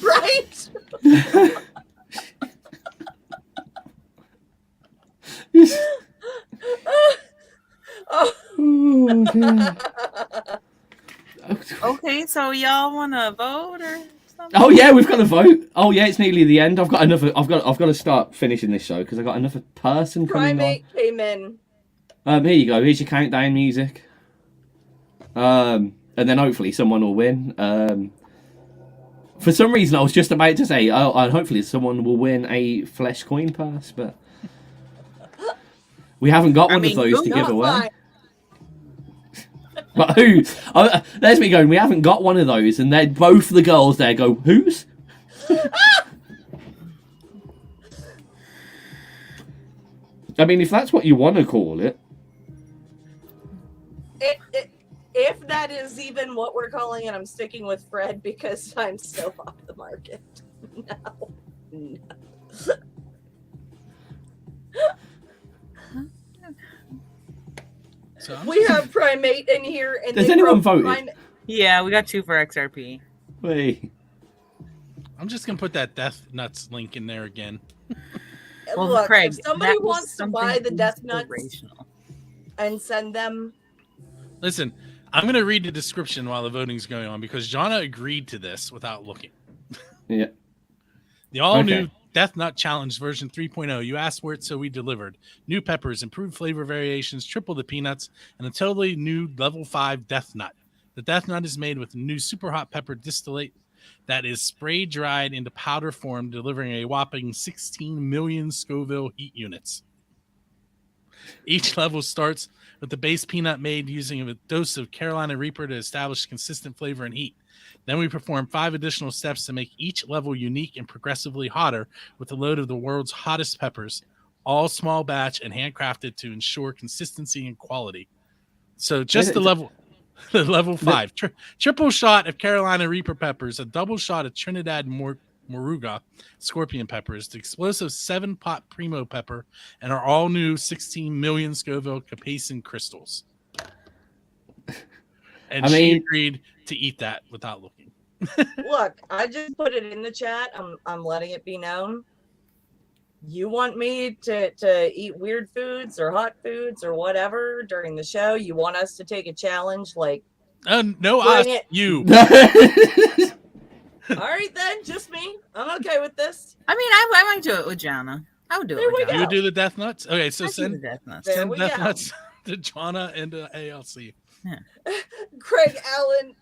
right? Oh, dear. Okay, so y'all want to vote or something? Oh yeah, we've got to vote. Oh yeah, it's nearly the end. I've got to start finishing this show because I've got another person coming Primate came in. on. Here you go. Here's your countdown music. And then hopefully someone will win. For some reason, I was just about to say, and hopefully someone will win a flesh coin pass, but we haven't got one of those to give away. Fine. But who? There's me going. We haven't got one of those, and then both the girls there go, "Whose?" I mean, if that's what you want to call it. If that is even what we're calling it, I'm sticking with Fred because I'm still off the market. No. So We have Primate in here. And Does they anyone wrote voted? Yeah, we got 2 for XRP. Wait. I'm just gonna put that Death Nuts link in there again. Well, Look, Craig, if somebody that was wants to buy the something Death Nuts inspirational. and send them, Listen, I'm gonna read the description while the voting's going on because Jana agreed to this without looking. Yeah. The all-new Okay. Death Nut Challenge version 3.0. You asked for it, so we delivered. New peppers, improved flavor variations, triple the peanuts, and a totally new level 5 Death Nut. The Death Nut is made with a new super hot pepper distillate that is spray dried into powder form, delivering a whopping 16 million Scoville heat units. Each level starts with the base peanut made using a dose of Carolina Reaper to establish consistent flavor and heat. Then we perform 5 additional steps to make each level unique and progressively hotter with a load of the world's hottest peppers, all small batch and handcrafted to ensure consistency and quality. So just the level 5, triple shot of Carolina Reaper peppers, a double shot of Trinidad Moruga scorpion peppers, the explosive 7-pot Primo pepper, and our all-new 16 million Scoville capsaicin crystals. And she agreed to eat that without looking. look, I just put it in the chat. I'm letting it be known. You want me to eat weird foods or hot foods or whatever during the show? You want us to take a challenge like No, bring us, it. you. All right, then, just me. I'm okay with this. I mean, I might do it with Jana. I would do There it with we Jana. go. You would do the Death Nuts? Okay, so I'd do send the Death Nuts. There send we Death go. Nuts to Jana and to ALC. Craig Allen.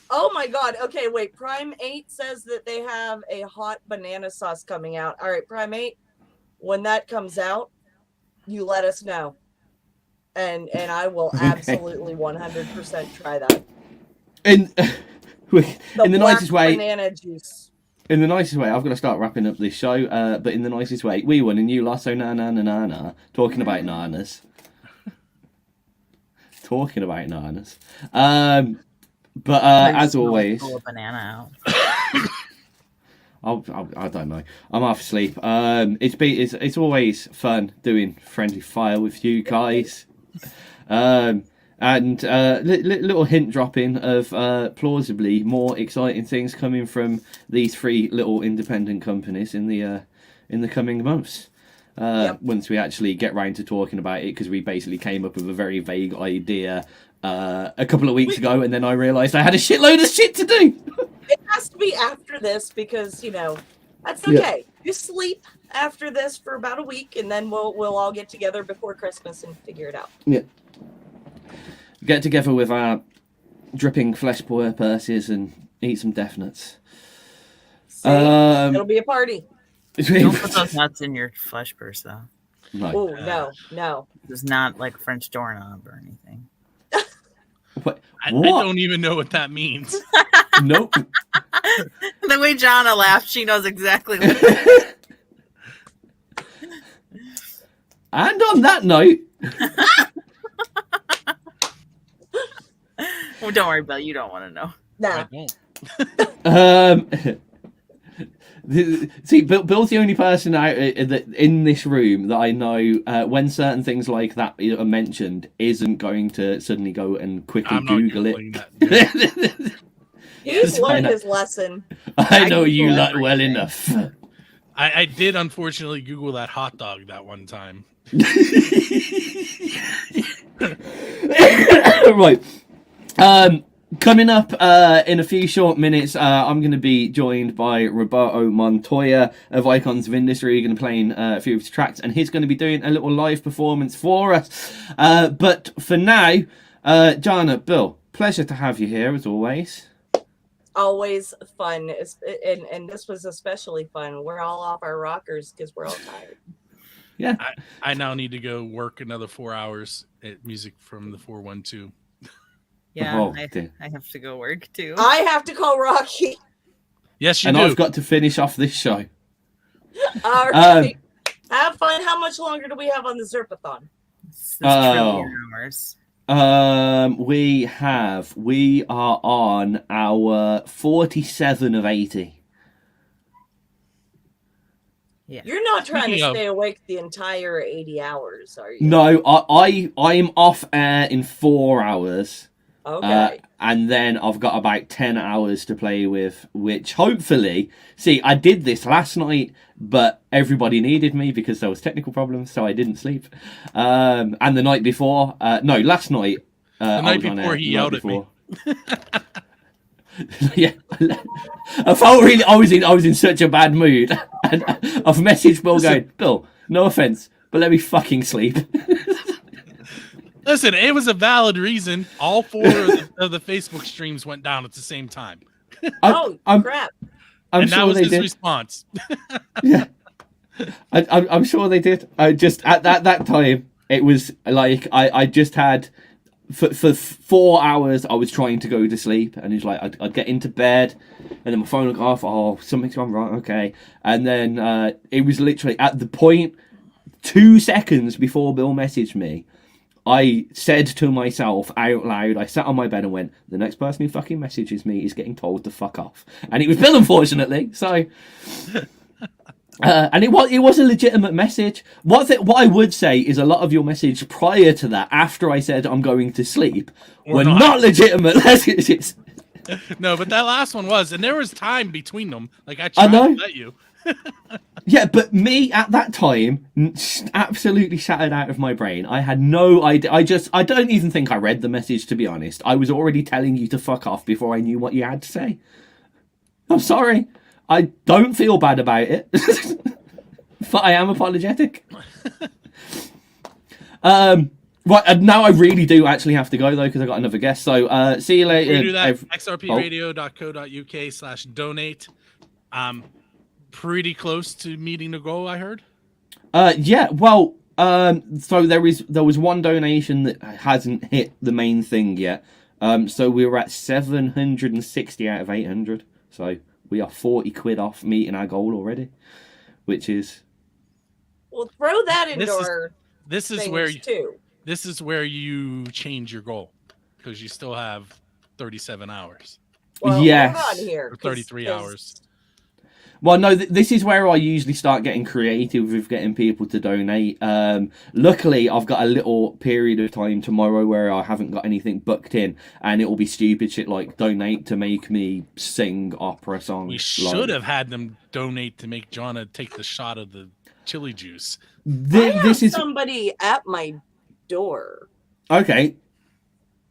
Oh my God. Okay, wait. Prime 8 says that they have a hot banana sauce coming out. All right, Prime 8. When that comes out, you let us know, and I will absolutely 100% try that. In the black nicest way. banana juice. In the nicest way, I've got to start wrapping up this show. But in the nicest way, we won and you lost. So na. Talking about nanas. Talking about nanas. But as always, Pull a banana out. I don't know. I'm half asleep. It's always fun doing friendly fire with you guys. And little hint dropping of plausibly more exciting things coming from these 3 little independent companies in the coming months. once we actually get round to talking about it, because we basically came up with a very vague idea a couple of weeks ago, and then I realised I had a shitload of shit to do. It has to be after this because, that's okay. You sleep after this for about a week, and then we'll all get together before Christmas and figure it out. Yeah. Get together with our dripping flesh purses and eat some death nuts. It'll be a party. Don't put those nuts in your flesh purse, though. No. Oh, no. It's not like French doorknob or anything. I don't even know what that means. Nope. The way Jana laughed, she knows exactly what. And on that note, Well, don't worry, Bill. You don't want to know. No. I don't. See, Bill's the only person out in this room that I know when certain things like that are mentioned isn't going to suddenly go and quickly I'm not Google Googling it. that. He's learned his lesson. I know you Google lot well everything. enough. I did unfortunately Google that hot dog that one time. Right. Coming up in a few short minutes, I'm going to be joined by Roberto Montoya of Icons of Industry. He's going to be playing a few of his tracks, and he's going to be doing a little live performance for us. But for now, Jana, Bill, pleasure to have you here as always. Always fun. And this was especially fun. We're all off our rockers because we're all tired. Yeah. I now need to go work another 4 hours at music from the 412. Yeah, Oh, dear. I have to go work too. I have to call Rocky. Yes, you And do. I've got to finish off this show. All right. Have fun. How much longer do we have on the ZERPATHON? It's trillion hours. We are on our 47 of 80. Yeah. You're not trying Speaking to of- stay awake the entire 80 hours, are you? No, I'm off air in 4 hours. Okay. And then I've got about 10 hours to play with, which hopefully... See, I did this last night, but everybody needed me because there was technical problems, so I didn't sleep. And the night before... no, last night... the night before he yelled at me. Yeah, I felt really... I was in such a bad mood. And I've messaged Bill going, Bill, no offense, but let me fucking sleep. Listen, it was a valid reason. All 4 of the Facebook streams went down at the same time. I'm Crap. I'm and sure that was they his did. response. Yeah, I'm sure they did. I just at that time it was like I just had for 4 hours I was trying to go to sleep, and it's like I'd get into bed, and then my phone would go off. Oh, something's gone wrong. Okay, and then it was literally at the point 2 seconds before Bill messaged me. I said to myself out loud, I sat on my bed and went, the next person who fucking messages me is getting told to fuck off. And it was Bill, unfortunately. So, and it was a legitimate message. What I would say is a lot of your message prior to that, after I said I'm going to sleep, were not legitimate messages. No, but that last one was. And there was time between them. Like, I tried know. to let you. Yeah, but me at that time absolutely shattered out of my brain. I had no idea. I don't even think I read the message, to be honest. I was already telling you to fuck off before I knew what you had to say. I'm sorry. I don't feel bad about it. But I am apologetic. Right, and now I really do actually have to go, though, because I got another guest. So, see you later. We do that. xrpradio.co.uk/donate. Pretty close to meeting the goal, I heard. Yeah, well, so there was one donation that hasn't hit the main thing yet. So we were at 760 out of 800. So we are 40 quid off meeting our goal already, which is... Well, throw that into our This is things where too. this is where you change your goal, because you still have 37 hours Well, Yes. hold on here. or 33 hours. Well, no, this is where I usually start getting creative with getting people to donate. Luckily, I've got a little period of time tomorrow where I haven't got anything booked in, and it will be stupid shit like donate to make me sing opera songs. We should have had them donate to make Jana take the shot of the chili juice. This is somebody at my door. okay.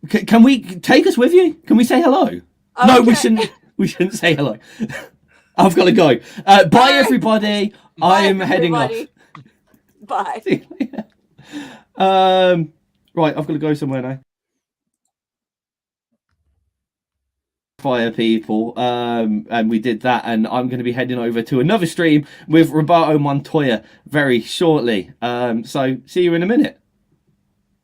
Can we take us with you? Can we say hello? No, we Okay. shouldn't. We shouldn't say hello. I've got to go. Bye, everybody. Bye, I'm heading off. everybody. Bye. See you later. Right, I've got to go somewhere now. Fire people, and we did that, and I'm going to be heading over to another stream with Roberto Montoya very shortly. So see you in a minute.